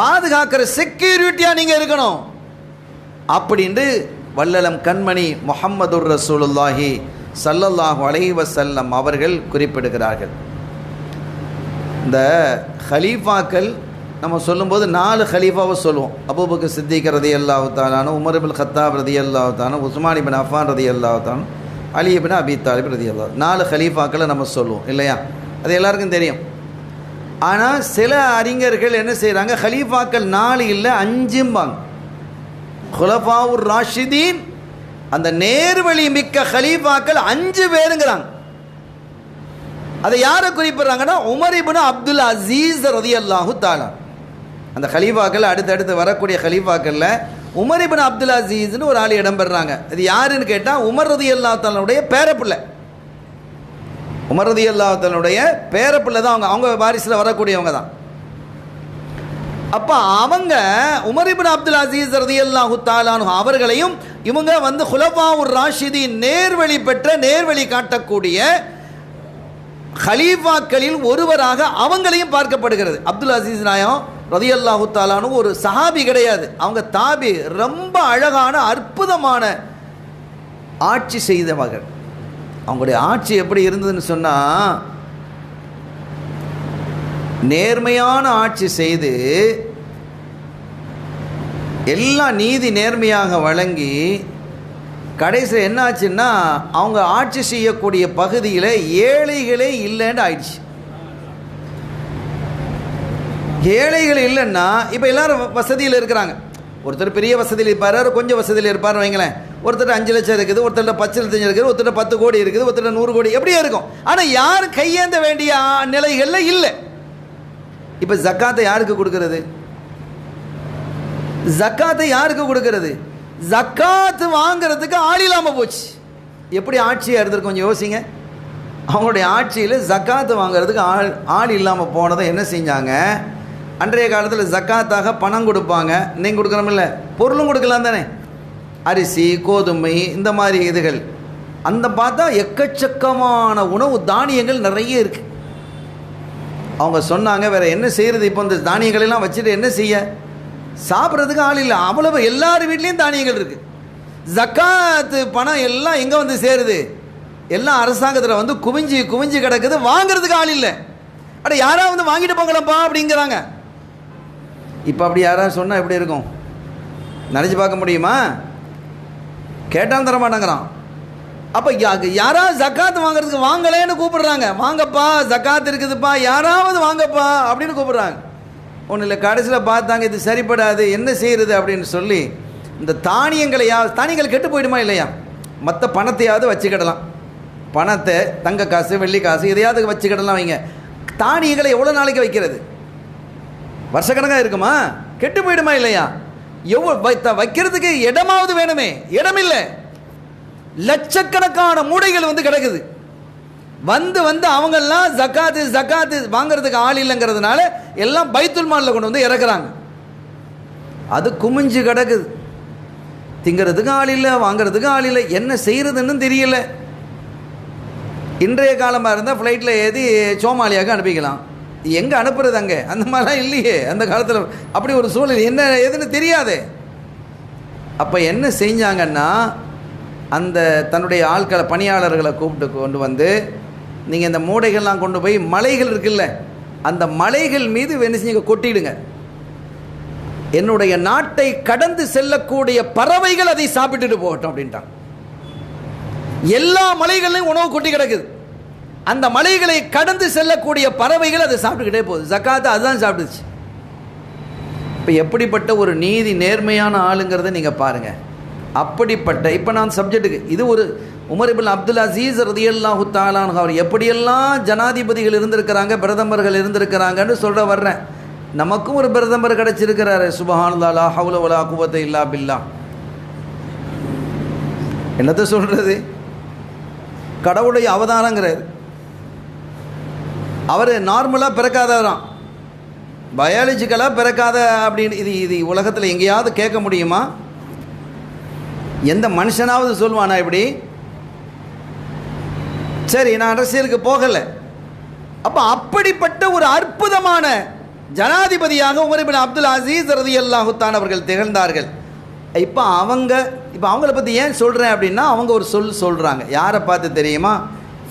பாதுகாக்கிற செக்யூரிட்டியாக நீங்கள் இருக்கணும். அப்படின்ட்டு வல்லலம் கண்மணி முஹம்மதுர் ரசூலுல்லாஹி ஸல்லல்லாஹு அலைஹி வஸல்லம் அவர்கள் குறிப்பிடுகிறார்கள். இந்த ஹலீஃபாக்கள் நம்ம சொல்லும்போது 4 ஹலீஃபாவை சொல்லுவோம். அபூபக்கர் சித்திக் ரலியல்லாஹு தஆலா அன்ஹு, உமர் இப்னு கத்தாப் ரலியல்லாஹு தஆலா அன்ஹு, உஸ்மான் இப்னு அஃபான் ரலியல்லாஹு தஆலா அன்ஹு, அலி இப்னு அபி தாலிப் ரலியல்லாஹு. 4 ஹலீஃபாக்களை நம்ம சொல்லுவோம் இல்லையா? அது எல்லாருக்கும் தெரியும். ஆனால் சில அறிஞர்கள் என்ன செய்கிறாங்க, ஹலீஃபாக்கள் 4 இல்லை 5 குலஃபாவுர் ராஷிதீன், அந்த நேர்வழி மிக்க ஹலீஃபாக்கள் 5 பேருங்கிறாங்க. அதை யாரை குறிப்பிட்றாங்கன்னா உமர் இப்னு அப்துல் அசீஸ் ரலியல்லாஹு தஆலா. அந்த ஹலீஃபாக்கள் அடுத்தடுத்து வரக்கூடிய ஹலீஃபாக்களில் உமர் இப்னு அப்துல் அசீஸ்னு ஒரு ஆள் இடம்பெறாங்க. அது யாருன்னு கேட்டால் உமர் ரலியல்லாஹு தஆலாவுடைய பேரப்பிள்ளை. உமர் ரலியல்லாஹு தஆலாவுடைய பேரப்பிள்ளை தான் அவங்க வாரிசில் வரக்கூடியவங்க தான். அப்போ அவங்க உமர் இப்னு அப்துல் அசீஸ் ரலியல்லாஹு தஆலா அன்ஹு அவர்களையும் இவங்க வந்து குலஃபாவுர் ராஷிதீன் நேர்வழி பெற்ற நேர்வழி காட்டக்கூடிய ஹலீஃபாக்களில் ஒருவராக அவங்களையும் பார்க்கப்படுகிறது. அப்துல் அசீஸ் நாயம் ரலியல்லாஹு தஆலா அன்ஹு ஒரு சஹாபி கிடையாது, அவங்க தாபி. ரொம்ப அழகான அற்புதமான ஆட்சி செய்தவர்கள். அவங்களுடைய ஆட்சி எப்படி இருந்ததுன்னு சொன்னால், நேர்மையான ஆட்சி செய்து எல்லாம் நீதி நேர்மையாக வழங்கி கடைசியில் என்ன ஆச்சுன்னா, அவங்க ஆட்சி செய்யக்கூடிய பகுதியில் ஏழைகளே இல்லைன்னு ஆயிடுச்சு. ஏழைகள் இல்லைன்னா இப்போ எல்லாரும் வசதியில் இருக்கிறாங்க. ஒருத்தர் பெரிய வசதியில் இருப்பார், கொஞ்சம் வசதியில் இருப்பார் வைங்களேன். ஒருத்தர் 5 லட்சம் இருக்குது, ஒருத்தர் 10 லட்சம் இருக்குது, ஒருத்தர் 10 கோடி இருக்குது, ஒருத்தர் 100 கோடி, எப்படியே இருக்கும். ஆனால் யார் கையேந்த வேண்டிய நிலைகளில் இல்லை. இப்போ ஜக்காத்தை யாருக்கு கொடுக்கறது? ஜக்காத்தை யாருக்கு கொடுக்கறது? ஜக்காத்து வாங்கிறதுக்கு ஆள் இல்லாமல் போச்சு. எப்படி ஆட்சியாக இருந்திருக்கு கொஞ்சம் யோசிங்க. அவங்களுடைய ஆட்சியில் ஜக்காத்து வாங்கிறதுக்கு ஆள் இல்லாமல் போனதை என்ன செஞ்சாங்க, அன்றைய காலத்தில் ஜக்காத்தாக பணம் கொடுப்பாங்க. நீங்கள் கொடுக்குறோமில்ல, பொருளும் கொடுக்கலாம் தானே, அரிசி கோதுமை இந்த மாதிரி இதுகள். அந்த பார்த்தா எக்கச்சக்கமான உணவு தானியங்கள் நிறைய இருக்குது. அவங்க சொன்னாங்க வேறு என்ன செய்கிறது, இப்போ இந்த தானியங்களெல்லாம் வச்சுட்டு என்ன செய்ய, சாப்பிட்றதுக்கு ஆள் இல்லை. அவ்வளவு எல்லார் வீட்லேயும் தானியங்கள் இருக்குது. ஜக்காத்து பணம் எல்லாம் எங்கே வந்து சேருது, எல்லாம் அரசாங்கத்தில் வந்து குவிஞ்சு கிடக்குது. வாங்கிறதுக்கு ஆள் இல்லை. அட யாராவது வந்து வாங்கிட்டு போங்களப்பா அப்படிங்கிறாங்க. இப்போ அப்படி யாராவது சொன்னால் எப்படி இருக்கும் நினச்சி பார்க்க முடியுமா? கேட்டாலும் தர மாட்டேங்கிறான். அப்போ யாராவது ஜக்காத்து வாங்கிறதுக்கு வாங்கலேன்னு கூப்பிடுறாங்க. வாங்கப்பா ஜக்காத்து இருக்குதுப்பா, யாராவது வாங்கப்பா அப்படின்னு கூப்பிடுறாங்க. ஒன்றும் இல்லை, கடைசியில் பார்த்தாங்க இது சரிப்படாது, என்ன செய்கிறது அப்படின்னு சொல்லி இந்த தானியங்கள் கெட்டு போயிடுமா இல்லையா, மற்ற பணத்தையாவது வச்சுக்கிடலாம். பணத்தை தங்க காசு வெள்ளி காசு எதையாவது வச்சுக்கிடலாம் வைங்க. தானியங்களை எவ்வளோ நாளைக்கு வைக்கிறது? வருஷக்கணக்காக இருக்குமா? கெட்டு போயிடுமா இல்லையா? வைக்கிறதுக்கு இடமாவது வேணுமே, இடம் இல்லை. லட்சக்கணக்கான மூடைகள் வந்து கிடக்குது. வந்து அவங்கெல்லாம் ஜக்காத்து வாங்கிறதுக்கு ஆள் இல்லைங்கிறதுனால எல்லாம் பைத்துல் மாலில் கொண்டு வந்து இறக்குறாங்க. அது குமிஞ்சு கிடக்குது. திங்கிறதுக்கு ஆள் இல்லை, வாங்கிறதுக்கு ஆள் இல்லை, என்ன செய்கிறதுன்னு தெரியல. இன்றைய காலமாக இருந்தால் ஃப்ளைட்டில் ஏறி சோமாலியாவுக்கு அனுப்பிக்கலாம். எங்கே அனுப்புறது அங்கே? அந்த மாதிரிலாம் இல்லையே அந்த காலத்தில். அப்படி ஒரு சூழ்நிலை என்ன எதுன்னு தெரியாதே. அப்போ என்ன செஞ்சாங்கன்னா, அந்த தன்னுடைய ஆட்களை பணியாளர்களை கூப்பிட்டு கொண்டு வந்து, நீங்கள் இந்த மூடைகள்லாம் கொண்டு போய் மலைகள் இருக்குல்ல, அந்த மலைகள் மீது என்ன செஞ்சு கொட்டிடுங்க. என்னுடைய நாட்டை கடந்து செல்லக்கூடிய பறவைகள் அதை சாப்பிட்டுட்டு போகட்டும் அப்படின்ட்டான். எல்லா மலைகளையும் உணவு கொட்டி கிடக்குது. அந்த மலைகளை கடந்து செல்லக்கூடிய பறவைகள் அதை சாப்பிட்டுக்கிட்டே போகுது. ஜக்காத்து அதுதான் சாப்பிடுச்சு. இப்போ எப்படிப்பட்ட ஒரு நீதி நேர்மையான ஆளுங்கிறத நீங்கள் பாருங்கள். அப்படிப்பட்ட இப்போ நான் சப்ஜெக்ட்டுக்கு இது ஒரு உமர் இப்னு அப்துல் அசீஸ் ரலியல்லாஹு தஆலா அன்ஹு அவர் எப்படியெல்லாம் ஜனாதிபதிகள் இருந்திருக்கிறாங்க, பிரதமர்கள் இருந்திருக்கிறாங்கன்னு சொல்ல வர்றேன். நமக்கும் ஒரு பிரதமர் கிடச்சிருக்கிறாரு. சுப்ஹானல்லாஹ், லா ஹவ்ல வலா குவத்த இல்லா பில்லாஹ். என்னத்தை சொல்கிறது, கடவுளுடைய அவதாரங்கிறார். அவர் நார்மலாக பிறக்காதான், பயாலஜிக்கலாக பிறக்காத அப்படின்னு இது உலகத்தில் எங்கேயாவது கேட்க முடியுமா? எந்த மனுஷனாவது சொல்லுவானா இப்படி? சரி, நான் அரசியலுக்கு போகலை. அப்போ அப்படிப்பட்ட ஒரு அற்புதமான ஜனாதிபதியாக உமர் இப்னு அப்துல் அசீஸ் ரலியல்லாஹு தஆலா அவர்கள் திகழ்ந்தார்கள். இப்போ இப்போ அவங்கள பற்றி ஏன் சொல்கிறேன் அப்படின்னா, அவங்க ஒரு சொல்கிறாங்க. யாரை பார்த்து தெரியுமா?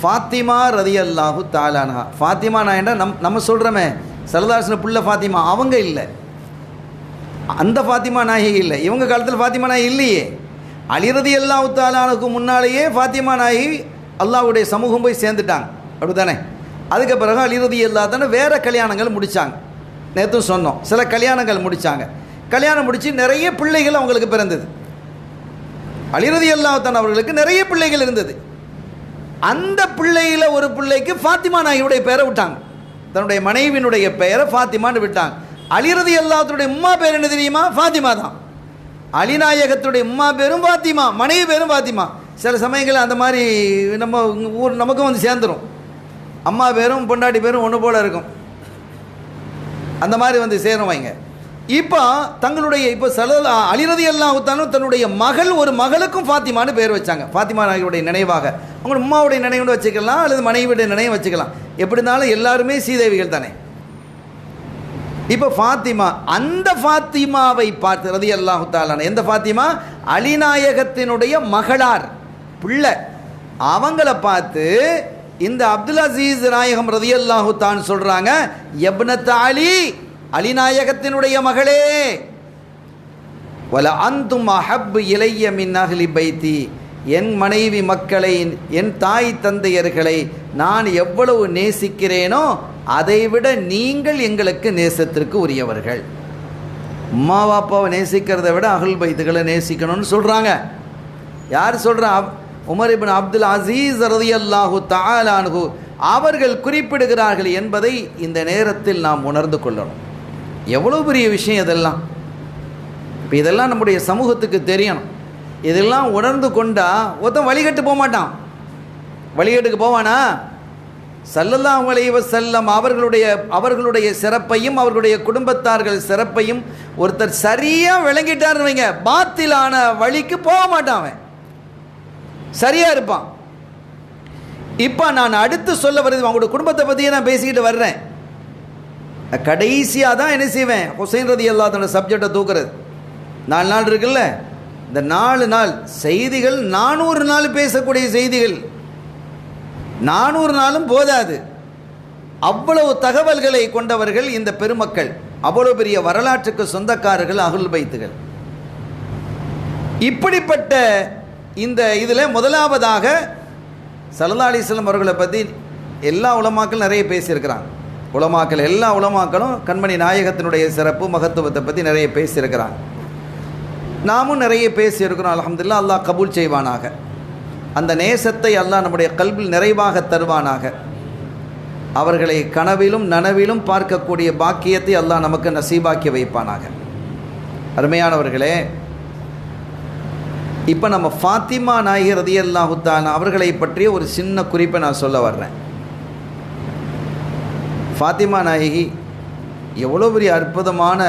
ஃபாத்திமா ரலியல்லாஹு தஆலா அன்ஹா. ஃபாத்திமா நான் என்ன நம்ம சொல்கிறோமே, சல்லல்லாஹு புள்ள ஃபாத்திமா, அவங்க இல்லை, அந்த ஃபாத்திமா நாயகி இல்லை. இவங்க காலத்தில் ஃபாத்திமா நாயகி இல்லையே. அலி ரலியல்லாஹு தஆலா அன்ஹுக்கு முன்னாலேயே ஃபாத்திமா நாயகி அல்லாஹ்வுடைய சமூகம் போய் சேர்ந்துட்டாங்க, அப்படி தானே? அதுக்கு பிறகு அலி ரலியல்லாஹு தஆலா வேறு கல்யாணங்கள் முடித்தாங்க. நேற்று சொன்னோம், சில கல்யாணங்கள் முடித்தாங்க. கல்யாணம் முடித்து நிறைய பிள்ளைகள் அவங்களுக்கு பிறந்தது. அலி ரலியல்லாஹு தஆலா அவர்களுக்கு நிறைய பிள்ளைகள் இருந்தது. அந்த பிள்ளையில் ஒரு பிள்ளைக்கு ஃபாத்திமா நாயகியுடைய பெயரை விட்டாங்க. தன்னுடைய மனைவியினுடைய பெயரை ஃபாத்திமான்னு விட்டாங்க. அலி ரலியல்லாஹு தஆலாவுடைய உம்மா பேர் என்ன தெரியுமா? ஃபாத்திமா தான். அலிநாயகத்துடைய உம்மா பேரும் ஃபாத்திமா, மனைவி பேரும் ஃபாத்திமா. சில சமயங்களில் அந்த மாதிரி நம்ம ஊர் நமக்கும் வந்து சேர்ந்துடும். அம்மா பேரும் பொண்டாட்டி பேரும் ஒன்று போல் இருக்கும், அந்த மாதிரி வந்து சேரும் வைங்க. இப்போ தங்களுடைய அலி ரலியல்லாஹு தஆலா தன்னுடைய மகள், ஒரு மகளுக்கும் ஃபாத்திமான்னு பேர் வச்சாங்க. ஃபாத்திமா நாயகியுடைய நினைவாக. அவங்களோட உம்மாவுடைய நினைவுன்னு வச்சுக்கலாம், அல்லது மனைவியுடைய நினைவு வச்சுக்கலாம். எப்படி இருந்தாலும் எல்லாருமே சீதேவிகள் தானே. இப்போ ஃபாத்திமா, அந்த ஃபாத்திமாவை பார்த்து ரலியல்லாஹு தஆலா, எந்த ஃபாத்திமா? அலிநாயகத்தினுடைய மகளார் பிள்ளை. அவங்கள பார்த்து இந்த அப்துல் அசீஸ் நாயகம் ரலியல்லாஹு தஆலா சொல்கிறாங்க, இப்னத் அலி, அலிநாயகத்தினுடைய மகளே, வல அந்தும் அஹப்பு இலைய மின் அஹ்லி பைத்தி, என் மனைவி மக்களை, என் தாய் தந்தையர்களை நான் எவ்வளவு நேசிக்கிறேனோ அதைவிட நீங்கள் எங்களுக்கு நேசத்திற்கு உரியவர்கள். அம்மா பாப்பாவை நேசிக்கிறத விட அஹ்ல் பைத்துகளை நேசிக்கணும்னு சொல்கிறாங்க. யார் சொல்கிறா? உமர் இப்னு அப்துல் அசீஸ் ரலியல்லாஹு தஆலா அன்ஹு அவர்கள் குறிப்பிடுகிறார்கள் என்பதை இந்த நேரத்தில் நாம் உணர்ந்து கொள்ளணும். எவ்வளோ பெரிய விஷயம் இதெல்லாம். இப்போ இதெல்லாம் நம்முடைய சமூகத்துக்கு தெரியணும். இதெல்லாம் உணர்ந்து கொண்டா ஒருத்தன் வழிகட்டு போக மாட்டான். வழிகட்டுக்கு போவானா? ஸல்லல்லாஹு அலைஹி வஸல்லம் அவர்களுடைய சிறப்பையும் அவர்களுடைய குடும்பத்தார்கள் சிறப்பையும் ஒருத்தர் சரியாக விளங்கிட்டார்னு வைங்க, பாத்திலான வழிக்கு போக மாட்டான், அவன் சரியாக இருப்பான். இப்போ நான் அடுத்து சொல்ல வருது, அவங்களோட குடும்பத்தை பற்றியே நான் பேசிக்கிட்டு வர்றேன். கடைசியாக தான் என்ன செய்வேன், ஹுசைன் ரலியல்லாஹு தஆலா சப்ஜெக்டை தூக்குறது. 4 நாள் இருக்குல்ல, இந்த 4 நாள் செய்திகள் 400 நாள் பேசக்கூடிய செய்திகள், 400 நாளும் போதாது. அவ்வளவு தகவல்களை கொண்டவர்கள் இந்த பெருமக்கள், அவ்வளவு பெரிய வரலாற்றுக்கு சொந்தக்காரர்கள் அஹ்லுல் பைத்துகள். இப்படிப்பட்ட இந்த இதில் முதலாவதாக ஸல்லல்லாஹு அலைஹி வஸல்லம் அவர்களை பற்றி எல்லா உலமாக்களும் நிறைய பேசியிருக்கிறாங்க. எல்லா உலமாக்களும் கண்மணி நாயகத்தினுடைய சிறப்பு மகத்துவத்தை பற்றி நிறைய பேசியிருக்கிறாங்க. நாமும் நிறைய பேசியிருக்கிறோம். அல்ஹம்துலில்லாஹ், அல்லாஹ் கபூல் செய்வானாக. அந்த நேசத்தை அல்லாஹ் நம்முடைய கல்வில் நிறைவாக தருவானாக. அவர்களை கனவிலும் நனவிலும் பார்க்கக்கூடிய பாக்கியத்தை அல்லாஹ் நமக்கு நசீபாக்கி வைப்பானாக. அருமையானவர்களே, இப்போ நம்ம ஃபாத்திமா நாயகி ரலியல்லாஹு தஆலா அவர்களை பற்றிய ஒரு சின்ன குறிப்பை நான் சொல்ல வர்றேன். ஃபாத்திமா நாயகி எவ்வளோ பெரிய அற்புதமான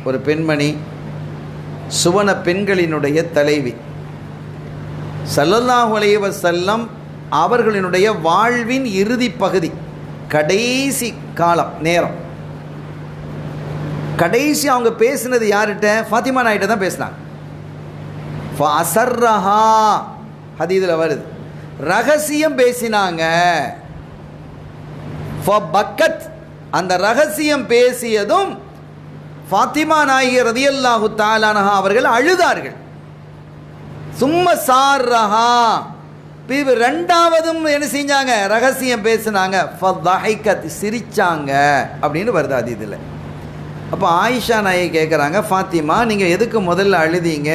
ஒரு பெண்மணி, சுவன பெண்களினுடைய தலைவி. ஸல்லல்லாஹு அலைஹி வஸல்லம் அவர்களினுடைய வாழ்வின் இறுதி பகுதி, கடைசி காலம் நேரம், கடைசி அவங்க பேசினது யார்கிட்ட? ஃபாத்திமா நாயிட்ட தான் பேசினாங்க. ஃபஅஸர்ரஹா ஹதீஸில் வருது, ரகசியம் பேசினாங்க. ஃபபக்கத், அந்த ரகசியம் பேசியதும் ஃபாத்திமா நாயகி ரலியல்லாஹு தஆலா அன்ஹா அவர்கள் அழுதார்கள். சும்ம சார்ரஹா, ரெண்டாவதும் என்ன செஞ்சாங்க? ரகசியம் பேசினாங்க. ஃபதஹிகத், சிரிச்சாங்க அப்படின்னு வருது அது இதில். அப்போ ஆயிஷா நாயகி கேட்குறாங்க, ஃபாத்திமா நீங்கள் எதுக்கு முதல்ல அழுதீங்க?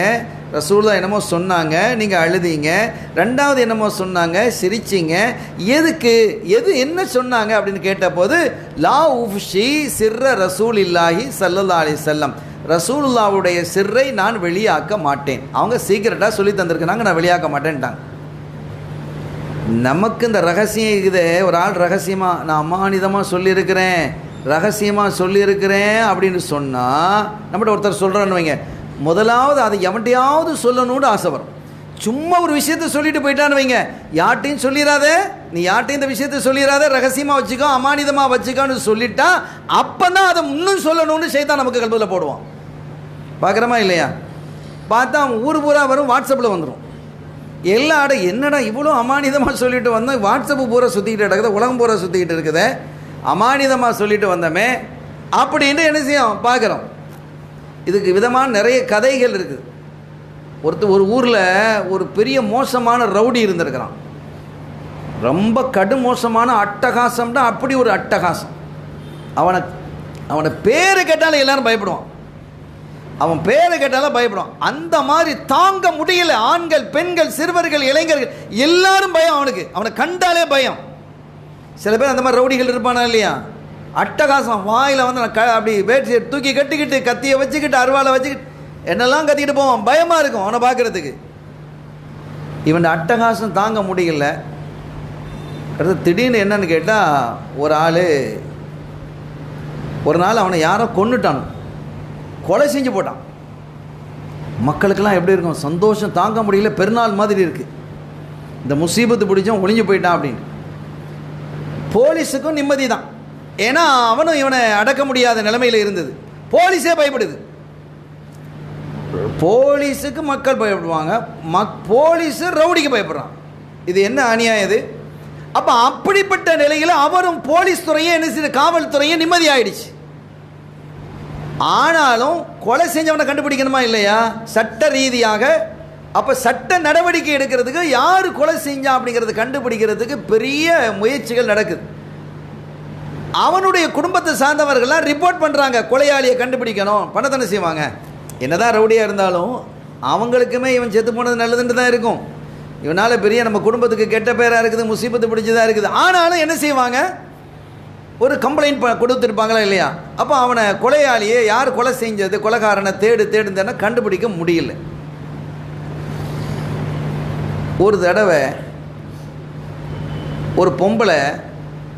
ரசூலுல்லாஹ் என்னமோ சொன்னாங்க, நீங்கள் அழுதீங்க. ரெண்டாவது என்னமோ சொன்னாங்க, சிரிச்சிங்க. எதுக்கு? என்ன சொன்னாங்க அப்படின்னு கேட்டபோது, லா உஃப்ஷி சிர்ர ரசூலில்லாஹி ஸல்லல்லாஹு அலைஹி வஸல்லம், ரசூலுல்லாஹ்வுடைய சிர்ரை நான் வெளியாக்க மாட்டேன். அவங்க சீக்கிரட்டாக சொல்லி தந்திருக்கிறாங்க, நான் வெளியாக்க மாட்டேன்ட்டாங்க. நமக்கு இந்த ரகசியம் இருக்குது. ஒரு ஆள் ரகசியமாக நான் அமானிதமாக சொல்லியிருக்கிறேன், ரகசியமாக சொல்லியிருக்கிறேன் அப்படின்னு சொன்னால், நம்மகிட்ட ஒருத்தர் சொல்கிறான்னு வைங்க, முதலாவது அதை எவன்ட்டையாவது சொல்லணும்னு ஆசை வரும். சும்மா ஒரு விஷயத்த சொல்லிட்டு போயிட்டான்னு வைங்க, யார்ட்டையும் சொல்லிடாத, நீ யார்ட்டையும் இந்த விஷயத்த சொல்லிடாத, ரகசியமாக வச்சுக்கோ, அமானிதமாக வச்சுக்கான்னு சொல்லிட்டா அப்போ தான் அதை இன்னும் சொல்லணும்னு சைத்தான் நமக்கு கல்வியில் போடுவான். பார்க்குறோமா இல்லையா? பார்த்தா அவன் ஊர் பூரா வரும், வாட்ஸ்அப்பில் வந்துடும். எல்லா இடம் என்னடா இவ்வளோ அமானிதமாக சொல்லிட்டு வந்தோம், வாட்ஸ்அப்பு பூரா சுற்றிக்கிட்டு இருக்குது, உலகம் பூரா சுற்றிக்கிட்டு இருக்குது, அமானிதமாக சொல்லிட்டு வந்தோமே அப்படின்னு என்ன செய்யும் பார்க்குறோம். இதுக்கு விதமான நிறைய கதைகள் இருக்குது. ஒரு ஊரில் ஒரு பெரிய மோசமான ரவுடி இருந்திருக்கிறான். ரொம்ப கடும் மோசமான அட்டகாசம்னா அப்படி ஒரு அட்டகாசம். அவனை பேரை கேட்டாலும் எல்லாரும் பயப்படுவான். அவன் பேரை கேட்டாலும் பயப்படுவான். அந்த மாதிரி தாங்க முடியல. ஆண்கள், பெண்கள், சிறுவர்கள், இளைஞர்கள் எல்லாரும் பயம் அவனுக்கு. அவனை கண்டாலே பயம். சில பேர் அந்த மாதிரி ரவுடிகள் இருப்பானா இல்லையா, அட்டகாசம் வாயில் வந்து அப்படி வேட்டி தூக்கி கட்டிக்கிட்டு கத்தியை வச்சுக்கிட்டு அருவாலை வச்சுக்கிட்டு என்னெல்லாம் கத்திக்கிட்டு போவான். பயமாக இருக்கும் அவனை பார்க்குறதுக்கு. இவன் அட்டகாசம் தாங்க முடியல. அடுத்து திடீர்னு என்னன்னு கேட்டால், ஒரு ஆள் ஒரு நாள் அவனை யாரோ கொன்னுட்டான், கொலை செஞ்சு போட்டான். மக்களுக்கெல்லாம் எப்படி இருக்கும், சந்தோஷம் தாங்க முடியல, பெருநாள் மாதிரி இருக்குது. இந்த முசீபத்து பிடிச்சவன் ஒளிஞ்சு போயிட்டான் அப்படின்னு. போலீஸுக்கும் நிம்மதி தான், ஏன்னா அவனும் இவனை அடக்க முடியாத நிலைமையில் இருந்தது. போலீஸே பயப்படுது. போலீஸுக்கு மக்கள் பயப்படுவாங்க, போலீஸு ரவுடிக்கு பயப்படுறான். இது என்ன அநியாயம் இது? அப்போ அப்படிப்பட்ட நிலையில் அவரும் போலீஸ் துறையே என்ன செய்ய, காவல்துறையே நிம்மதி ஆயிடுச்சு. ஆனாலும் கொலை செஞ்சவனை கண்டுபிடிக்கணுமா இல்லையா சட்ட ரீதியாக? அப்போ சட்ட நடவடிக்கை எடுக்கிறதுக்கு யார் கொலை செஞ்சா அப்படிங்கிறது கண்டுபிடிக்கிறதுக்கு பெரிய முயற்சிகள் நடக்குது. அவனுடைய குடும்பத்தை சார்ந்தவர்கள்லாம் ரிப்போர்ட் பண்ணுறாங்க, கொலையாளியை கண்டுபிடிக்கணும். பணத்தனை செய்வாங்க. என்னதான் ரவுடியாக இருந்தாலும் அவங்களுக்குமே இவன் செத்து போனது நல்லதுன்னு தான் இருக்கும். இவனால் பெரிய நம்ம குடும்பத்துக்கு கெட்ட பேராக இருக்குது, முசீபத்து பிடிச்சதாக இருக்குது. ஆனாலும் என்ன செய்வாங்க, ஒரு கம்ப்ளைண்ட் கொடுத்துருப்பாங்களா இல்லையா? அப்போ அவனை கொலையாளியை யார் கொலை செஞ்சது, கொலைகாரனை தேடுந்தேன்னா கண்டுபிடிக்க முடியல. ஒரு தடவை ஒரு பொம்பளை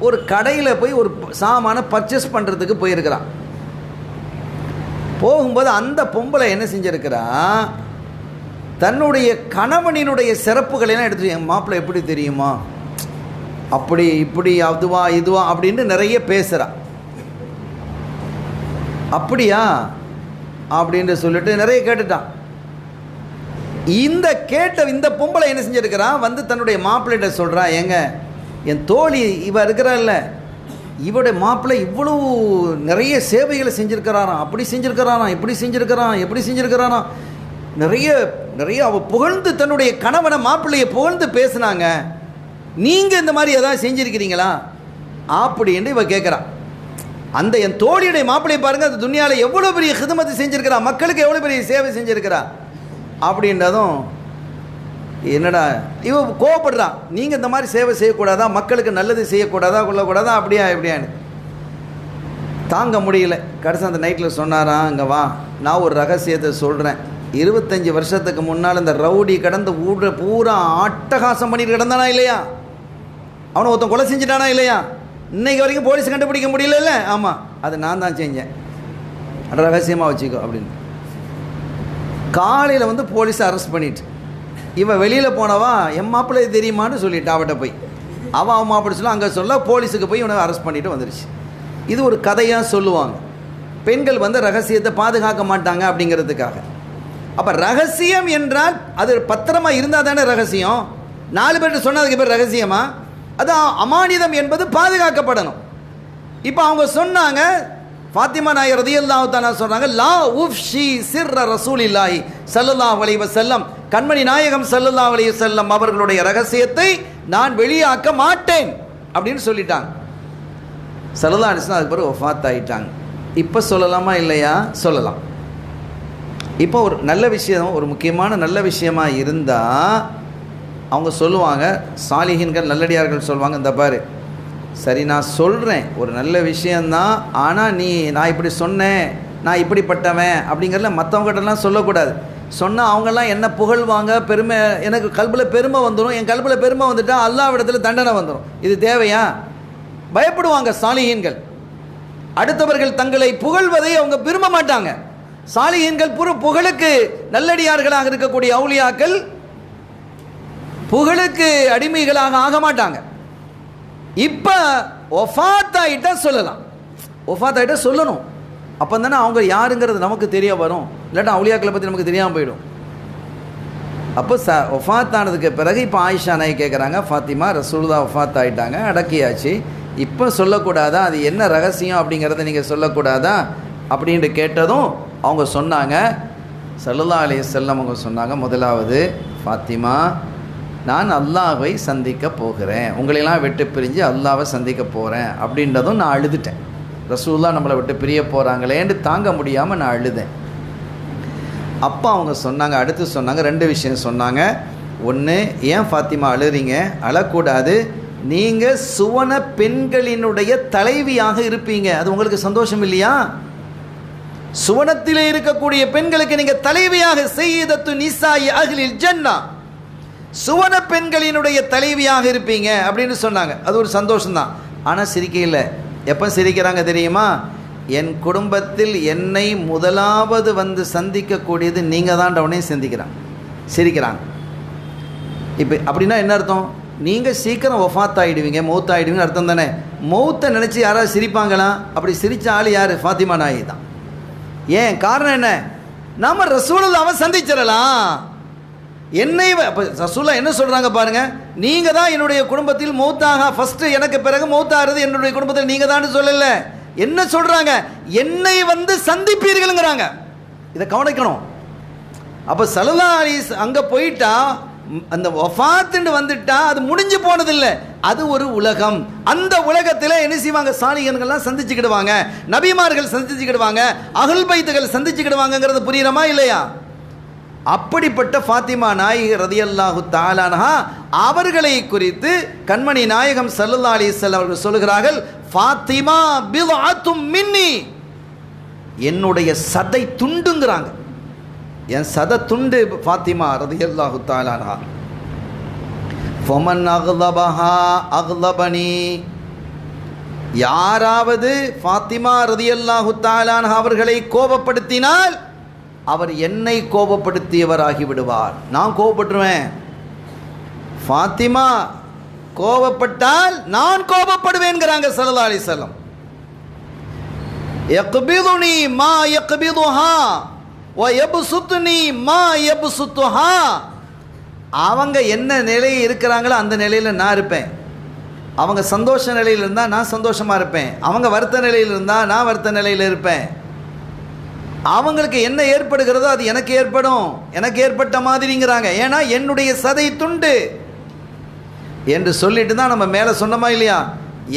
ஒரு கடையில் போய் ஒரு சாமானை பர்ச்சேஸ் பண்ணுறதுக்கு போயிருக்கிறான். போகும்போது அந்த பொம்பளை என்ன செஞ்சிருக்கிறா, தன்னுடைய கணவனினுடைய சிறப்புகளெல்லாம் எடுத்து, என் மாப்பிள்ளை எப்படி தெரியுமா, அப்படி இப்படி அதுவா இதுவா அப்படின்னு நிறைய பேசுகிறா. அப்படியா அப்படின்னு சொல்லிட்டு நிறைய கேட்டுட்டான். இந்த பொம்பளை என்ன செஞ்சிருக்கிறா, வந்து தன்னுடைய மாப்பிள்ளைகிட்ட சொல்கிறா, ஏங்க என் தோழி இவ இருக்கிறாள்ல, இவருடைய மாப்பிள்ளை இவ்வளோ நிறைய சேவைகளை செஞ்சுருக்கிறாராம், அப்படி செஞ்சுருக்கிறாராம், இப்படி செஞ்சுருக்கிறான், எப்படி செஞ்சுருக்கிறாராம், நிறைய அவள் புகழ்ந்து தன்னுடைய கணவனை மாப்பிள்ளையை புகழ்ந்து பேசுனாங்க. நீங்கள் இந்த மாதிரி எதாவது செஞ்சுருக்கிறீங்களா அப்படின்னு இவ கேட்குறான். அந்த என் தோழியுடைய மாப்பிள்ளையை பாருங்கள், அந்த துனியாவில் எவ்வளோ பெரிய ஹிதமத்து செஞ்சுருக்கிறா, மக்களுக்கு எவ்வளோ பெரிய சேவை செஞ்சுருக்கிறா அப்படின்றதும், என்னடா இவ கோவப்படுறான். நீங்கள் இந்த மாதிரி சேவை செய்யக்கூடாதா, மக்களுக்கு நல்லது செய்யக்கூடாதா, கொள்ளக்கூடாதா, அப்படியா எப்படியான்னு தாங்க முடியல. கடைசி அந்த நைட்டில் சொன்னாராம், இங்கே வா, நான் ஒரு ரகசியத்தை சொல்கிறேன். 25 வருஷத்துக்கு முன்னால் இந்த ரவுடி கடந்து ஊடுற பூரா அட்டகாசம் பண்ணிட்டு கிடந்தானா இல்லையா, அவனை ஒருத்தன் கொலை செஞ்சுட்டானா இல்லையா, இன்னைக்கு வரைக்கும் போலீஸ் கண்டுபிடிக்க முடியல. ஆமாம், அது நான் தான் செஞ்சேன், ரகசியமாக வச்சுக்கோ அப்படின்னு. காலையில் வந்து போலீஸ் அரெஸ்ட் பண்ணிட்டு, இவன் வெளியில் போனவா என் மாப்பிள்ளை தெரியுமான்னு சொல்லிட்டு அவட்ட போய் அவன் மாப்பிள்ளை சொல்ல, அங்கே சொல்ல போலீஸுக்கு போய் இவனை அரெஸ்ட் பண்ணிட்டு வந்துருச்சு. இது ஒரு கதையாக சொல்லுவாங்க. பெண்கள் வந்து ரகசியத்தை பாதுகாக்க மாட்டாங்க அப்படிங்கிறதுக்காக. அப்போ ரகசியம் என்றால் அது பத்திரமா இருந்தால் தானே ரகசியம். 4 பேர்கிட்ட சொன்னதுக்கு பேர் ரகசியமா? அது அமானிதம் என்பது பாதுகாக்கப்படணும். இப்போ அவங்க சொன்னாங்க, ஃபாத்திமா நாயர் ரலியல்லாஹு தஆலா சொல்றாங்க, லா உஃப்ஷி சிர்ர ரசூலில்லாஹி ஸல்லல்லாஹு அலைஹி வஸல்லம், கண்மணி நாயகம் ஸல்லல்லாஹு அலைஹி வஸல்லம் அவர்களுடைய ரகசியத்தை நான் வெளியாக்க மாட்டேன் அப்படின்னு சொல்லிட்டாங்க. ஸல்லல்லாஹு அலைஹி வஸல்லம் அதுக்கு பிறகு வஃபாத் ஆயிட்டாங்க. இப்போ சொல்லலாமா இல்லையா? சொல்லலாம். இப்போ ஒரு நல்ல விஷயம், ஒரு முக்கியமான நல்ல விஷயமா இருந்தால் அவங்க சொல்லுவாங்க, சாலிஹீன்கள் நல்லடியார்கள் சொல்லுவாங்க, இந்த பாரு சரி நான் சொல்கிறேன் ஒரு நல்ல விஷயந்தான், ஆனால் நான் இப்படி சொன்னேன், நான் இப்படிப்பட்டவன் அப்படிங்கிறத மற்றவங்ககிட்டலாம் சொல்லக்கூடாது. சொன்னால் அவங்கெல்லாம் என்ன புகழ்வாங்க, பெருமை, எனக்கு கல்பில் பெருமை வந்துடும். என் கல்பில் பெருமை வந்துட்டால் அல்லாஹ்விடத்தில் தண்டனை வந்துடும். இது தேவையா? பயப்படுவாங்க சாலிஹீன்கள். அடுத்தவர்கள் தங்களை புகழ்வதை அவங்க விரும்ப மாட்டாங்க. சாலிஹீன்கள் புகழுக்கு நல்லடியார்களாக இருக்கக்கூடிய அவுலியாக்கள் புகழுக்கு அடிமைகளாக ஆக மாட்டாங்க. இப்போ ஒஃபாத் ஆகிட்டா சொல்லலாம், ஒஃபாத் ஆகிட்டா சொல்லணும். அப்போ தானே அவங்க யாருங்கிறது நமக்கு தெரிய வரும். இல்லாட்டா அவுலியாக்களை பற்றி நமக்கு தெரியாமல் போயிடும். அப்போ ஒஃபாத் ஆனதுக்கு பிறகு இப்போ ஆயிஷா நாய் கேட்குறாங்க, ஃபாத்திமா ரசூலுல்லாஹ் ஒஃபாத் ஆகிட்டாங்க, அடக்கியாச்சு, இப்போ சொல்லக்கூடாதா, அது என்ன ரகசியம் அப்படிங்கிறத நீங்கள் சொல்லக்கூடாதா அப்படின்ட்டு கேட்டதும் அவங்க சொன்னாங்க, ஸல்லல்லாஹு அலைஹி வஸல்லம் அவங்க சொன்னாங்க, முதலாவது ஃபாத்திமா, நான் அல்லாஹ்வை சந்திக்க போகிறேன், உங்களெல்லாம் விட்டு பிரிஞ்சு அல்லாஹ்வை சந்திக்க போகிறேன் அப்படின்றதும் நான் அழுதுட்டேன். ரசூலுல்லாஹ் நம்மளை விட்டு பிரிய போகிறாங்களேன்னு தாங்க முடியாமல் நான் அழுதேன். அப்போ அவங்க சொன்னாங்க, அடுத்து சொன்னாங்க, 2 விஷயம் சொன்னாங்க. ஒன்று, ஏன் ஃபாத்திமா அழுறீங்க, அழக்கூடாது, நீங்கள் சுவன பெண்களினுடைய தலைவியாக இருப்பீங்க, அது உங்களுக்கு சந்தோஷம் இல்லையா? சுவனத்திலே இருக்கக்கூடிய பெண்களுக்கு நீங்கள் தலைவியாக, சய்யிதத்து நிசாஇ அஹ்லில் ஜன்னா, சுவன பெண்களினுடைய தலைவியாக இருப்பீங்க அப்படின்னு சொன்னாங்க. அது ஒரு சந்தோஷம்தான். ஆனால் சிரிக்க இல்லை. எப்போ சிரிக்கிறாங்க தெரியுமா? என் குடும்பத்தில் என்னை முதலாவது வந்து சந்திக்கக்கூடியது நீங்கள் தான் உடனே சிரிக்கிறாங்க. இப்போ அப்படின்னா என்ன அர்த்தம்? நீங்கள் சீக்கிரம் வஃபாத் ஆகிடுவீங்க, மௌத் ஆகிடுவீங்கன்னு அர்த்தம் தானே. மௌத்தை நினச்சி யாராவது சிரிப்பாங்களா? அப்படி சிரித்த ஆள் யார்? ஃபாத்திமா நாயி தான். ஏன் காரணம் என்ன? நாம் ரசூலுல்லாஹ்வை சந்திச்சிடலாம். என்னை இப்போ ரசூலுல்லாஹ் என்ன சொல்கிறாங்க பாருங்கள், நீங்கள் தான் என்னுடைய குடும்பத்தில் மௌத்தாக ஃபஸ்ட்டு, எனக்கு பிறகு மௌத்தாகிறது என்னுடைய குடும்பத்தில் நீங்கள் தான் சொல்லலை. என்ன சொல்கிறாங்க? என்னை வந்து சந்திப்பீர்கள்ங்கிறாங்க. இதை கவனிக்கணும். அப்போ ஸல்லல்லாஹு அலைஹி அங்கே போயிட்டா, அந்த வஃபாத்துன்னு வந்துட்டா அது முடிஞ்சு போனதில்லை, அது ஒரு உலகம். அந்த உலகத்தில் என்ன செய்வாங்க? சாலிகன்கள்லாம் சந்திச்சுக்கிடுவாங்க, நபிமார்கள் சந்திச்சுக்கிடுவாங்க, அஹ்ல் பைத்துகள் சந்திச்சுக்கிடுவாங்கிறது புரியுறமா இல்லையா? அப்படிப்பட்ட ஃபாத்திமா நாயகி ரலியல்லாஹு தஆலா அன்ஹா அவர்களை குறித்து கண்மணி நாயகம் ஸல்லல்லாஹு அலைஹி வஸல்லம் அவர்கள் சொல்கிறார்கள், ஃபாத்திமா பித்அத்தும் மின்னி, என்னுடைய சதை துண்டுங்கிறாங்க, என் சதை துண்டு ஃபாத்திமா ரலியல்லாஹு தஆலா அன்ஹா. ஃபமன் அக்லபஹா அக்லபனி, யாராவது ஃபாத்திமா ரலியல்லாஹு தஆலா அன்ஹா அவர்களை கோபப்படுத்தினால் அவர் என்னை கோபப்படுத்தியவராகி விடுவார். நான் கோபப்பட்டுருவேன். ஃபாத்திமா கோபப்பட்டால் நான் கோபப்படுவேன்கிறாங்க ஸல்லல்லாஹு அலைஹி வஸல்லம். யக்பிதுனி மா யக்பிதுஹா வ யப்சுத்னி மா யப்சுத்துஹா, அவங்க என்ன நிலையில் இருக்கிறாங்களோ அந்த நிலையில் நான் இருப்பேன். அவங்க சந்தோஷ நிலையில் இருந்தால் நான் சந்தோஷமாக இருப்பேன், அவங்க வருத்த நிலையில் இருந்தால் நான் வருத்த நிலையில் இருப்பேன். அவங்களுக்கு என்ன ஏற்படுகிறதோ அது எனக்கு ஏற்படும், எனக்கு ஏற்பட்ட மாதிரிங்கிறாங்க. ஏன்னா என்னுடைய சதை துண்டு என்று சொல்லிட்டு தான் நம்ம மேலே சொன்னோமா இல்லையா?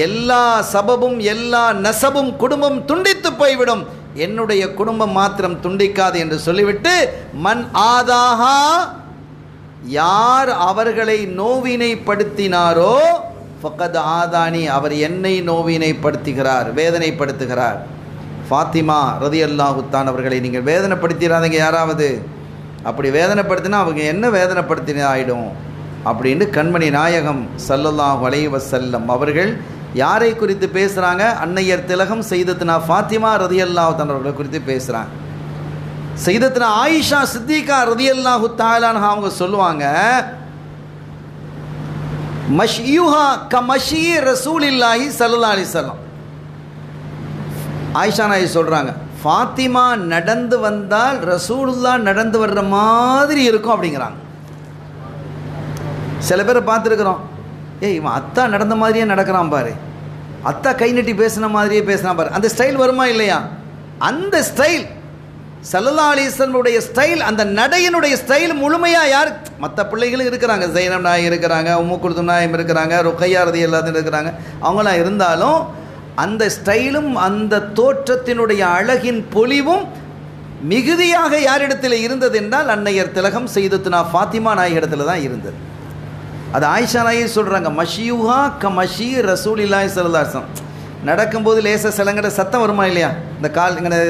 எல்லா சபபும் எல்லா நசபும் குடும்பம் துண்டித்து போய்விடும், என்னுடைய குடும்பம் மாத்திரம் துண்டிக்காது என்று சொல்லிவிட்டு, மன் ஆதாஹா, யார் அவர்களை நோவினைப்படுத்தினாரோ ஃபக்கத் ஆதானி, அவர் என்னை நோவினைப்படுத்துகிறார், வேதனைப்படுத்துகிறார். ஃபாத்திமா ரலியல்லாஹு தஆலா அவர்களை நீங்கள் வேதனைப்படுத்திடாதீங்க. யாராவது அப்படி வேதனைப்படுத்தினா அவங்க என்ன வேதனைப்படுத்தின ஆகிடும் அப்படின்னு கண்மணி நாயகம் ஸல்லல்லாஹு அலைஹி வஸல்லம் அவர்கள் யாரை குறித்து பேசுகிறாங்க? அன்னையர் திலகம் சையதத்துனா ஃபாத்திமா ரலியல்லாஹு தஆலா அவர்களை குறித்து பேசுகிறாங்க. சையதத்துனா ஆயிஷா சித்திகா ரலியல்லாஹு தஆலா அன்ஹா அவங்க சொல்லுவாங்க, மஷ்யூஹா கமஷி ரசூலில்லாஹி ஸல்லல்லாஹு அலைஹி வஸல்லம். ஆயிஷா நாயகி சொல்கிறாங்க, ஃபாத்திமா நடந்து வந்தால் ரசூலுல்லாஹ் நடந்து வர்ற மாதிரி இருக்கும் அப்படிங்கிறாங்க. சில பேரை பார்த்துருக்குறோம், இவன் அத்தா நடந்த மாதிரியே நடக்கிறான் பாரு, அத்தா கை நட்டி பேசின மாதிரியே பேசினா பாரு, அந்த ஸ்டைல் வருமா இல்லையா? அந்த ஸ்டைல் ஸல்லல்லாஹு அலைஹி வஸல்லம் ஸ்டைல், அந்த நடையினுடைய ஸ்டைல் முழுமையாக யார்? மற்ற பிள்ளைகளும் இருக்கிறாங்க, ஸைனப் நாயகி இருக்கிறாங்க, உம்மு குல்தும் நாயகம் இருக்கிறாங்க, ருக்கையா ரலியல்லாஹு அன்ஹா இருக்கிறாங்க, அவங்களாம் இருந்தாலும் அந்த ஸ்டைலும் அந்த தோற்றத்தினுடைய அழகின் பொலிவும் மிகுதியாக யாரிடத்தில் இருந்தது என்றால் அன்னையர் திலகம் சையதத்துனா ஃபாத்திமா நாயகி இடத்துல தான் இருந்தது. அது ஆயிஷா நாயகி சொல்கிறாங்க, மஷியூஹா கமஷி ரசூலில்லாஹி ஸல்லல்லாஹு அலைஹி வஸல்லம். நடக்கும்போது லேசாக சிலங்கிற சத்தம் வருமா இல்லையா? இந்த கால் இங்கே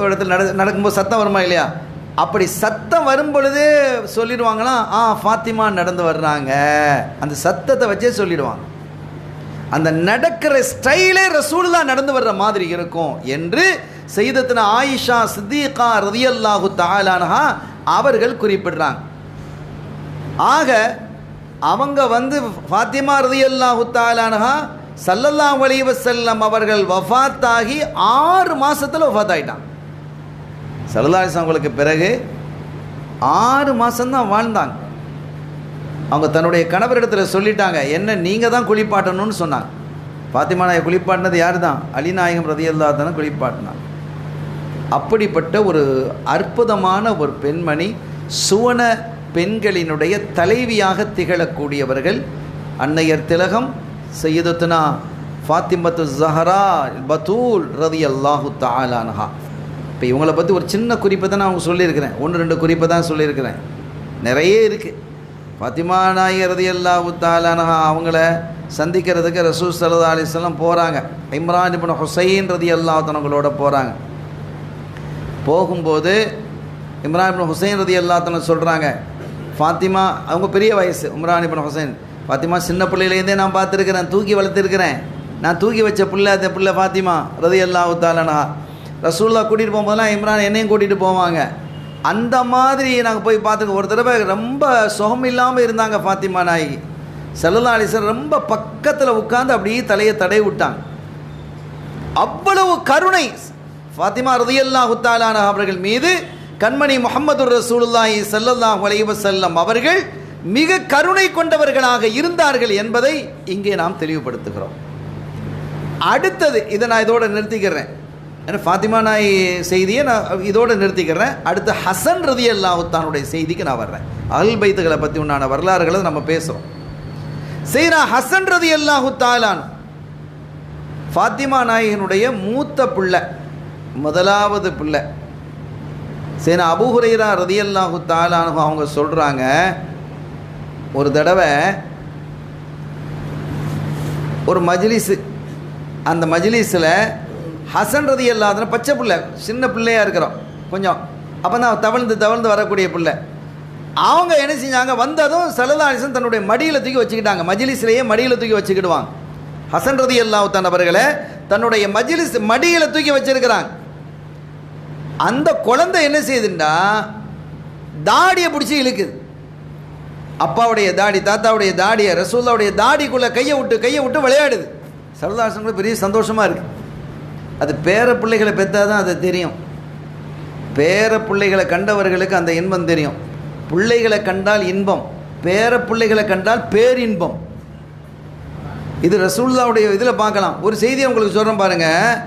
இடத்துல நடக்கும்போது சத்தம் வருமா இல்லையா? அப்படி சத்தம் வரும் பொழுதே சொல்லிடுவாங்களா, ஃபாத்திமா நடந்து வர்றாங்க, அந்த சத்தத்தை வச்சே சொல்லிடுவாங்க. அந்த நடக்கிற ஸ்டைலே ரசூலுல்லாஹ் நடந்து வர்ற மாதிரி இருக்கும் என்று சையதத்துனா ஆயிஷா சித்திகா ரலியல்லாஹு தஆலா அன்ஹா அவர்கள் குறிப்பிடுறாங்க. ஆக அவங்க வந்து ஃபாத்திமா ரலியல்லாஹு தஆலா அன்ஹா ஸல்லல்லாஹு அலைஹி வஸல்லம் அவர்கள் வஃபாத்தாகி 6 மாதத்தில் வஃபாத் ஆகிட்டாங்க. ஸல்லல்லாஹு அலைஹி வஸல்லம் அவங்களுக்கு பிறகு 6 மாதம்தான் வாழ்ந்தாங்க. அவங்க தன்னுடைய கணவரிடத்தில் சொல்லிட்டாங்க, என்ன நீங்கள் தான் குளிப்பாட்டணும்னு சொன்னாங்க. ஃபாத்திமா நாயை குளிப்பாட்டினது யார் தான்? அலி நாயகம் ரலியல்லாஹு தானே குளிப்பாட்டினாங்க. அப்படிப்பட்ட ஒரு அற்புதமான ஒரு பெண்மணி, சுவன பெண்களினுடைய தலைவியாக திகழக்கூடியவர்கள் அன்னையர் திலகம் சையதுனா ஃபாத்திமத்து ஸஹரா பத்தூல் ரலியல்லாஹு தஆலா அன்ஹா. இப்போ இவங்களை பற்றி ஒரு சின்ன குறிப்பை தான் நான் அவங்க சொல்லியிருக்கிறேன், 1-2 குறிப்பை தான் சொல்லியிருக்கிறேன், நிறைய இருக்குது. ஃபாத்திமா நாயகி ரலியல்லாஹு தஆலா அன்ஹா அவங்கள சந்திக்கிறதுக்கு ரசூல் ஸல்லல்லாஹு அலைஹி வஸல்லம் போகிறாங்க. இம்ரான் இப்னு ஹுசைன் ரலியல்லாஹு தஆலாங்களோட போகிறாங்க. போகும்போது இம்ரான் இப்னு ஹுசைன் ரலியல்லாஹு தஆலா சொல்கிறாங்க, ஃபாத்திமா அவங்க பெரிய வயசு, இம்ரான் இப்னு ஹுசைன், ஃபாத்திமா சின்ன பிள்ளையிலேருந்தே நான் பார்த்துருக்கிறேன், தூக்கி வளர்த்துருக்கிறேன், நான் தூக்கி வச்ச பிள்ளை அந்த பிள்ளை ஃபாத்திமா ரலியல்லாஹு தஆலா அன்ஹா. ரசூலுல்லாஹ் கூட்டிகிட்டு போகும்போதெல்லாம் இம்ரான் என்னையும் கூட்டிகிட்டு போவாங்க. அந்த மாதிரி நாங்கள் போய் பார்த்துருக்கோம். ஒரு தடவை ரொம்ப சுகம் இல்லாமல் இருந்தாங்க ஃபாத்திமா நாயகி. ஸல்லல்லாஹு அலைஹி வஸல்லம் ரொம்ப பக்கத்தில் உட்கார்ந்து அப்படியே தலையை தடவி விட்டாங்க. அவ்வளவு கருணை ஃபாத்திமா ரலியல்லாஹு தஆலா அன்ஹா அவர்கள் மீது கண்மணி முஹம்மது ரசூலுல்லாஹி ஸல்லல்லாஹு அலைஹி வஸல்லம் அவர்கள் மிக கருணை கொண்டவர்களாக இருந்தார்கள் என்பதை இங்கே நாம் தெளிவுபடுத்துகிறோம். அடுத்தது இதை நான் இதோடு நிறுத்திக்கிறேன், ஏன்னா ஃபாத்திமா நாய் செய்தியை நான் இதோடு நிறுத்திக்கிறேன். அடுத்து ஹசன் ரலியல்லாஹு தஆலாவுடைய செய்திக்கு நான் வர்றேன். அஹ்ல் பைத்துகளை பற்றி உண்டான வரலாறுகளை நம்ம பேசுகிறோம். சையதுனா ஹசன் ரலியல்லாஹு தஆலா ஃபாத்திமா நாயகினுடைய மூத்த பிள்ளை, முதலாவது பிள்ளை. சையதுனா அபூ ஹுரைரா ரலியல்லாஹு தஆலா அவங்க சொல்கிறாங்க, ஒரு தடவை ஒரு மஜ்லிஸு, அந்த மஜ்லிஸில் ஹசன் ரலியல்லாஹு அன்ஹு பச்சை பிள்ளை, சின்ன பிள்ளையாக இருக்கிறோம் கொஞ்சம், அப்போ தான் தவழ்ந்து வரக்கூடிய பிள்ளை. அவங்க என்ன செஞ்சாங்க, வந்ததும் ஸல்லல்லாஹு அலைஹி வஸல்லம் தன்னுடைய மடியில் தூக்கி வச்சுக்கிட்டாங்க. மஜ்லிஸ்லேயே மடியில் தூக்கி வச்சுக்கிடுவாங்க. ஹசன் ரலியல்லாஹு தஆலா அவர்களை தன்னுடைய மஜ்லிஸ் மடியில் தூக்கி வச்சிருக்கிறாங்க. அந்த குழந்தை என்ன செய்யுதுண்டா, தாடியை பிடிச்சி இழுக்குது. அப்பாவுடைய தாடி, தாத்தாவுடைய தாடியை, ரசூலுல்லாஹ்வுடைய தாடிக்குள்ளே கையை விட்டு விளையாடுது. ஸல்லல்லாஹு அலைஹி வஸல்லம் பெரிய சந்தோஷமாக இருக்குது. அது பேர பிள்ளைகளை பெற்றால் தான் அது தெரியும். பேர பிள்ளைகளை கண்டவர்களுக்கு அந்த இன்பம் தெரியும். பிள்ளைகளை கண்டால் இன்பம், பேர பிள்ளைகளை கண்டால் பேரின்பம். இது ரசூலுல்லாஹ்வுடைய இதில் பார்க்கலாம். ஒரு செய்தியை உங்களுக்கு சொல்கிறேன் பாருங்கள்.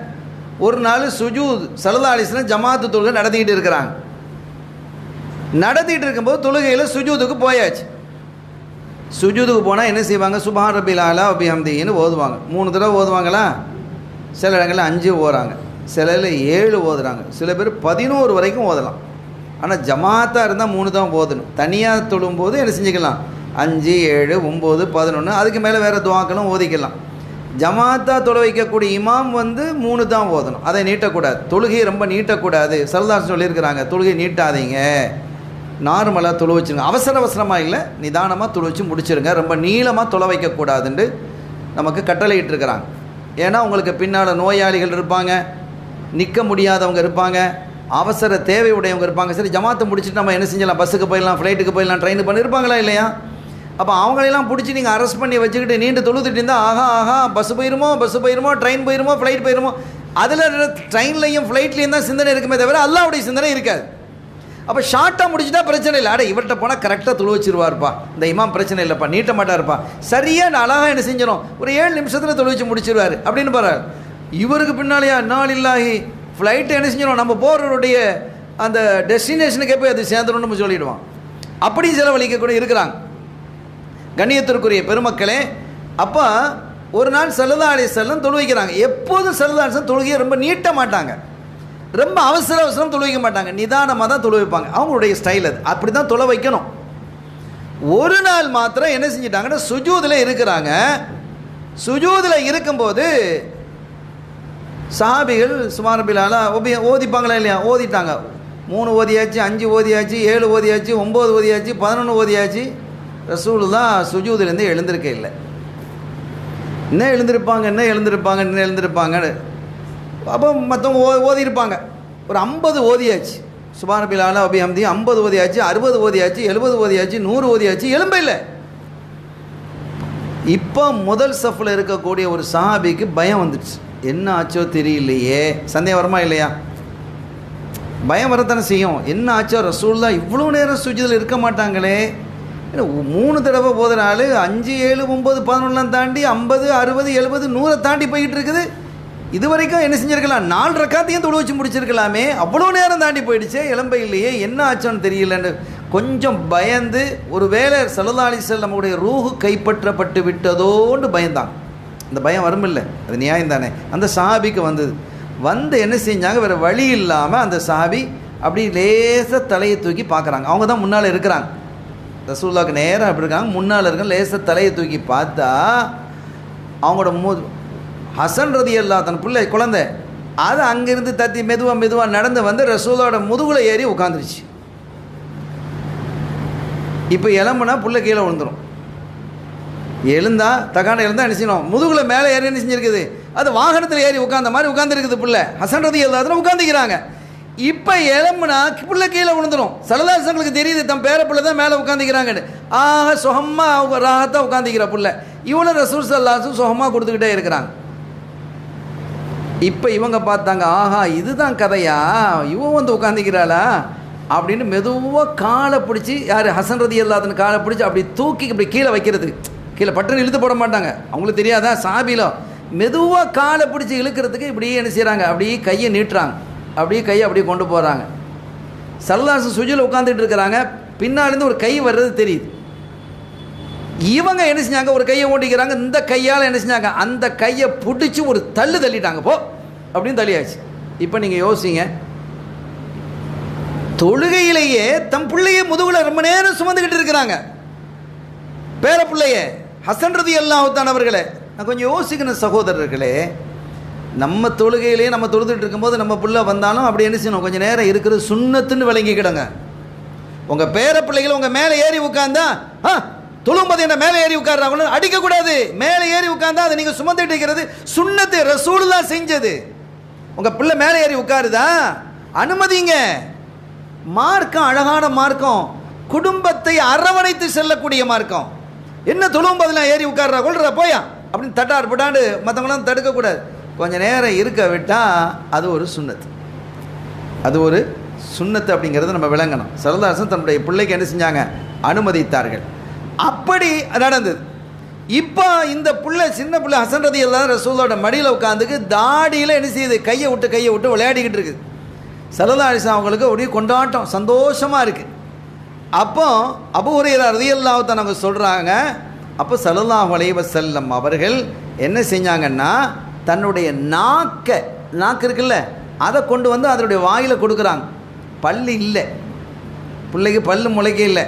ஒரு நாள் சுஜூத் ஸல்லல்லாஹு அலைஹி வஸல்லம் ஜமாத்து தொழுகை நடத்திக்கிட்டு இருக்கிறாங்க. நடத்திட்டு இருக்கும்போது தொழுகையில் சுஜூதுக்கு போயாச்சு. சுஜூதுக்கு போனால் என்ன செய்வாங்க, சுப்ஹான ரப்பில் ஆலா வ பிஹம்திஹின்னு ஓதுவாங்க. 3 தடவை ஓதுவாங்களா, சில இடங்களில் 5 ஓதுறாங்க, சில 7 ஓதுறாங்க, சில பேர் 11 வரைக்கும் ஓதலாம். ஆனால் ஜமாத்தாக இருந்தால் 3 தான் ஓதணும். தனியாக தொழும்போது என்ன செஞ்சுக்கலாம், 5, 7, 9, 11, அதுக்கு மேலே வேறு துவாக்களும் ஓதிக்கலாம். ஜமாத்தாக தொழ வைக்கக்கூடிய இமாம் 3 தான் ஓதணும், அதை நீட்டக்கூடாது. தொழுகையை ரொம்ப நீட்டக்கூடாது. ஸல்லல்லாஹு சொல்லியிருக்கிறாங்க, தொழுகை நீட்டாதீங்க, நார்மலாக தொழு வச்சுருங்க, அவசரமாக இல்லை, நிதானமாக தொழு வச்சு முடிச்சிருங்க, ரொம்ப நீளமாக தொழ வைக்கக்கூடாதுன்னு நமக்கு கட்டளையிட்டிருக்கிறாங்க. ஏன்னா உங்களுக்கு பின்னால் நோயாளிகள் இருப்பாங்க, நிற்க முடியாதவங்க இருப்பாங்க, அவசர தேவை உடையவங்க இருப்பாங்க. சரி, ஜமாத்தை முடிச்சுட்டு நம்ம என்ன செஞ்சலாம், பஸ்ஸுக்கு போயிடலாம், ஃப்ளைட்டுக்கு போயிடலாம், ட்ரெயினுக்கு பண்ணியிருப்பாங்களா இல்லையா? அப்போ அவங்களெல்லாம் பிடிச்சி நீங்கள் அரெஸ்ட் பண்ணி வச்சுக்கிட்டு நீண்டு தொழுதுட்டு இருந்தால் ஆஹா பஸ்ஸு போயிருமோ, ட்ரெயின் போயிருமோ, ஃப்ளைட் போயிருமோ, அதில் ட்ரெயின்லையும் ஃப்ளைட்லேயும் தான் சிந்தனை இருக்குமே தவிர அல்லாஹ்வுடைய சிந்தனை இருக்காது. அப்போ ஷார்ட்டாக முடிச்சுட்டா பிரச்சனை இல்லை. இவர்கிட்ட போனால் கரெக்டாக தொழு வச்சிருவார்ப்பா, இந்த இமாம் பிரச்சனை இல்லைப்பா, நீட்ட மாட்டார்ப்பா, சரியாக அழகாக என்ன செஞ்சிடும், ஒரு 7 நிமிஷத்தில் தொழு வச்சு முடிச்சிருவார் அப்படின்னு பாரு. இவருக்கு பின்னாலேயா நாளில்லாஹி ஃப்ளைட்டு என்ன செஞ்சிடும், நம்ம போகிறவருடைய அந்த டெஸ்டினேஷனுக்கே போய் அது சேர்ந்துடும் நம்ம சொல்லிவிடுவான். அப்படி செலவழிக்க கூட இருக்கிறாங்க. கண்ணியத்திற்குரிய பெருமக்களே, அப்போ ஒரு நாள் ஸல்லல்லாஹு அலைஹி வஸல்லம் தொழு வைக்கிறாங்க. எப்போதும் ஸல்லல்லாஹு அலைஹி வஸல்லம் தொழுகையை ரொம்ப நீட்ட மாட்டாங்க, ரொம்ப அவசரம் தொழு வைக்க மாட்டாங்க, நிதானமாக தான் தொழு வைப்பாங்க. அவங்களுடைய ஸ்டைல் அது, அப்படி தான் தொழ வைக்கணும். ஒரு நாள் மாத்திரம் என்ன செஞ்சிட்டாங்கன்னா, சுஜூதில் இருக்கிறாங்க. சுஜூதில் இருக்கும்போது சஹாபிகள் சுப்ஹான ரப்பில் ஆலா ஓதிப்பாங்களா இல்லையா, ஓதிட்டாங்க. 3 ஓதியாச்சு, 5 ஓதியாச்சு, 7 ஓதியாச்சு, 9 ஓதியாச்சு, 11 ஓதியாச்சு. ரசூலுல்லாஹ் சுஜூதிலேருந்து எழுந்திருக்க இல்லை. என்ன எழுந்திருப்பாங்க. அப்போ மற்றவங்க ஓதியிருப்பாங்க. ஒரு 50 ஓதியாச்சு, சுப்ஹான ரப்பில் ஆலா வ பிஹம்திஹி 50 ஓதியாச்சு, 60 ஓதியாச்சு, 70 ஓதியாச்சு, 100 ஓதியாச்சு, எழும்ப இல்லை. இப்போ முதல் சஃபில் இருக்கக்கூடிய ஒரு சஹாபிக்கு பயம் வந்துடுச்சு. என்ன ஆச்சோ தெரியலையே, சந்தேகம் வருமா இல்லையா? பயம் வரத்தானே செய்யும். என்ன ஆச்சோ, ரசூலுல்லாஹ் இவ்வளோ நேரம் சுஜூதில் இருக்க மாட்டாங்களே, 3 தடவை போதனால 5, 7, 9, 11 தாண்டி 50, 60, 70, 100 தாண்டி போய்கிட்டு இருக்குது. இது வரைக்கும் என்ன செஞ்சுருக்கலாம், 4 ரக்காத்தையும் தொழு வச்சு முடிச்சிருக்கலாமே, அவ்வளோ நேரம் தாண்டி போயிடுச்சு, இளம்பை இல்லையே, என்ன ஆச்சோன்னு தெரியலன்னு கொஞ்சம் பயந்து, ஒரு வேளை ஸல்லல்லாஹு அலைஹி வஸல்லம் நம்முடைய ரூஹு கைப்பற்றப்பட்டு விட்டதோன்னு பயந்தாங்க. அந்த பயம் வருமில்லை, அது நியாயம் தானே. அந்த சஹாபிக்கு வந்து என்ன செஞ்சாங்க, வேறு வழி இல்லாமல் அந்த சஹாபி அப்படி லேசாக தலையை தூக்கி பார்க்குறாங்க. அவங்க தான் முன்னால் இருக்கிறாங்க, ரசூலுல்லாஹ்க்கு நேரம் அப்படி இருக்காங்க, முன்னால் இருக்க லேசாக தலையை தூக்கி பார்த்தா அவங்களோட ஹசன் ரலியல்லாஹு தன் பிள்ளை குழந்தை அது அங்கேருந்து தத்தி மெதுவாக நடந்து வந்து ரசூலோட முதுகில் ஏறி உட்காந்துருச்சு. இப்போ எலும்புனா புள்ள கீழே விழுந்துடும். எழுந்தால் என்ன செய்யணும், முதுகில் மேலே ஏறி என்ன செஞ்சுருக்குது, அது வாகனத்தில் ஏறி உட்காந்த மாதிரி உட்காந்துருக்குது. பிள்ளை ஹசன் ரலியல்லாஹு உட்காந்துக்கிறாங்க. இப்போ எலும்புனா புள்ள கீழே விழுந்துடும். ஸல்லல்லாஹு அலைஹி வஸல்லம் தெரியுது தம் பேர பிள்ளை தான் மேலே உட்காந்துக்கிறாங்கன்னு. ஆக சுகமாக அவங்க ராகத்தாக உட்காந்துக்கிற பிள்ளை, இவனை ரசூல் ஸல்லல்லாஹு அலைஹி வஸல்லம் சுகமாக கொடுத்துக்கிட்டே இருக்கிறாங்க. இப்போ இவங்க பார்த்தாங்க, ஆஹா இதுதான் கதையா, இவன் வந்து உட்காந்துக்கிறாளா அப்படின்னு மெதுவாக காலை பிடிச்சி, யார் ஹசன் ரலியல்லாஹு காலை பிடிச்சி அப்படி தூக்கி இப்படி கீழே வைக்கிறதுக்கு, கீழே பட்டுன்னு இழுத்து போட மாட்டாங்க, அவங்களுக்கு தெரியாதா சாபிலோ, மெதுவாக காலை பிடிச்சி இழுக்கிறதுக்கு இப்படியே என்ன செய்கிறாங்க, அப்படியே கையை நீட்டுறாங்க, அப்படியே கையை அப்படியே கொண்டு போகிறாங்க. ஸல்லல்லாஹு அலைஹி வஸல்லம் சுஜூதில் உட்காந்துட்டு இருக்கிறாங்க, பின்னாலேருந்து ஒரு கை வர்றது தெரியுது. இவங்க என்ன செஞ்சாங்க, ஒரு கையை ஓட்டிக்கிறாங்க, இந்த கையால் என்ன செஞ்சாங்க, அந்த கையை பிடிச்சி ஒரு தள்ளிட்டாங்க, போ அப்படின்னு தள்ளியாச்சு. இப்போ நீங்கள் யோசிங்க, தொழுகையிலேயே தம் பிள்ளையை முதுகுல ரொம்ப நேரம் சுமந்துக்கிட்டு இருக்கிறாங்க, பேர பிள்ளைய ஹசன் ரலியல்லாஹு தஆலா அவர்களே. நான் கொஞ்சம் யோசிக்கணும் சகோதரர்களே, நம்ம தொழுகையிலேயே நம்ம தொழுதுட்டு இருக்கும்போது நம்ம பிள்ளை வந்தாலும் அப்படி என்ன செய்யணும், கொஞ்சம் நேரம் இருக்கிறது சுன்னத்துன்னு விளங்கிக்கிடுங்க. உங்கள் பேர பிள்ளைகள் உங்கள் மேலே ஏறி உட்காந்தா, தொழும்போது என்ன மேலே ஏறி உட்கார்றாங்க, அடிக்கக்கூடாது, மேலே ஏறி உட்கார்ந்தா அதை நீங்கள் சுமந்துட்டு இருக்கிறது சுன்னத்து, ரசூலுல்லாஹ் செஞ்சது. உங்கள் பிள்ளை மேலே ஏறி உட்காருதா, அனுமதிங்க. மார்க்கம் அழகான மார்க்கம், குடும்பத்தை அரவணைத்து செல்லக்கூடிய மார்க்கம். என்ன தொழும்போதெல்லாம் ஏறி உட்கார்றா, கொள்றா போயா அப்படின்னு தட்டார் பட்டாண்டு மற்றவங்களாம் தடுக்கக்கூடாது. கொஞ்சம் நேரம் இருக்க விட்டால் அது ஒரு சுன்னத்து, அது ஒரு சுன்னத்து அப்படிங்கிறத நம்ம விளங்கணும். ஸல்லல்லாஹு அலைஹி வஸல்லம் தன்னுடைய பிள்ளைக்கு என்ன செஞ்சாங்க, அனுமதித்தார்கள். அப்படி நடந்தது. இப்போ இந்த பிள்ளை சின்ன பிள்ளை ஹசன் ரலியல்லாஹு ரசூலோட மடியில் உட்காந்துக்கு தாடியில் என்ன செய்யுது, கையை விட்டு விளையாடிக்கிட்டு இருக்குது. ஸல்லல்லாஹு அலைஹி வஸல்லம் அவங்களுக்கு அப்படியே கொண்டாட்டம், சந்தோஷமாக இருக்குது. அப்போ அபூ ஹுரைரா ரலியல்லாஹு தஆலா அவங்க சொல்கிறாங்க, அப்போ ஸல்லல்லாஹு அலைஹி வஸல்லம் அவர்கள் என்ன செஞ்சாங்கன்னா, தன்னுடைய நாக்கு இருக்குல்ல, அதை கொண்டு வந்து அதனுடைய வாயில் கொடுக்குறாங்க. பல்லு இல்லை, பிள்ளைக்கு பல்லு முளைக்க இல்லை,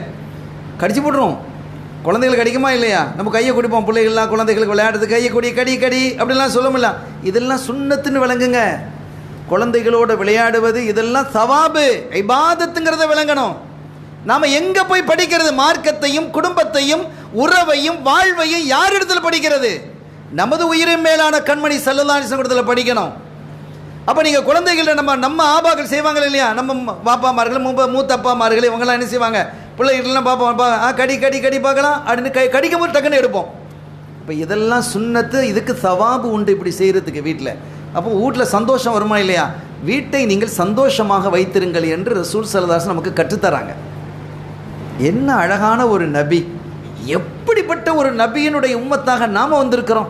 கடிச்சு போட்டுரும். குழந்தைகள் கடிக்குமா இல்லையா, நம்ம கையை குடிப்போம், பிள்ளைகள்லாம் குழந்தைகளுக்கு விளையாடுறது கையை கடி அப்படிலாம் சொல்ல முடியல. இதெல்லாம் சுன்னத்துன்னு விளங்குங்க. குழந்தைகளோடு விளையாடுவது இதெல்லாம் சவாபு, இபாதத்துங்கிறத விளங்கணும். நாம் எங்கே போய் படிக்கிறது, மார்க்கத்தையும் குடும்பத்தையும் உறவையும் வாழ்வையும் யார் இடத்துல படிக்கிறது, நமது உயிரின் மேலான கண்மணி ஸல்லல்லாஹு அலைஹி வஸல்லம் இடத்துல படிக்கணும். அப்போ நீங்கள் குழந்தைகள நம்ம ஆபாக்கள் செய்வாங்க இல்லையா, நம்ம பாப்பாமார்கள் மூத்த அப்பாமார்கள் இவங்கெல்லாம் என்ன செய்வாங்க, பிள்ளைகிட்டலாம் பார்ப்போம், கடி பார்க்கலாம் அப்படின்னு கடிக்கும் போது டக்குன்னு எடுப்போம். இப்போ இதெல்லாம் சுன்னத்து, இதுக்கு சவாபு உண்டு இப்படி செய்கிறதுக்கு வீட்டில். அப்போ வீட்டில் சந்தோஷம் வருமா இல்லையா, வீட்டை நீங்கள் சந்தோஷமாக வைத்திருங்கள் என்று ரசூல் ஸல்லல்லாஹு அலைஹி வஸல்லம் நமக்கு கற்றுத்தராங்க. என்ன அழகான ஒரு நபி, எப்படிப்பட்ட ஒரு நபியினுடைய உம்மத்தாக நாம் வந்திருக்கிறோம்,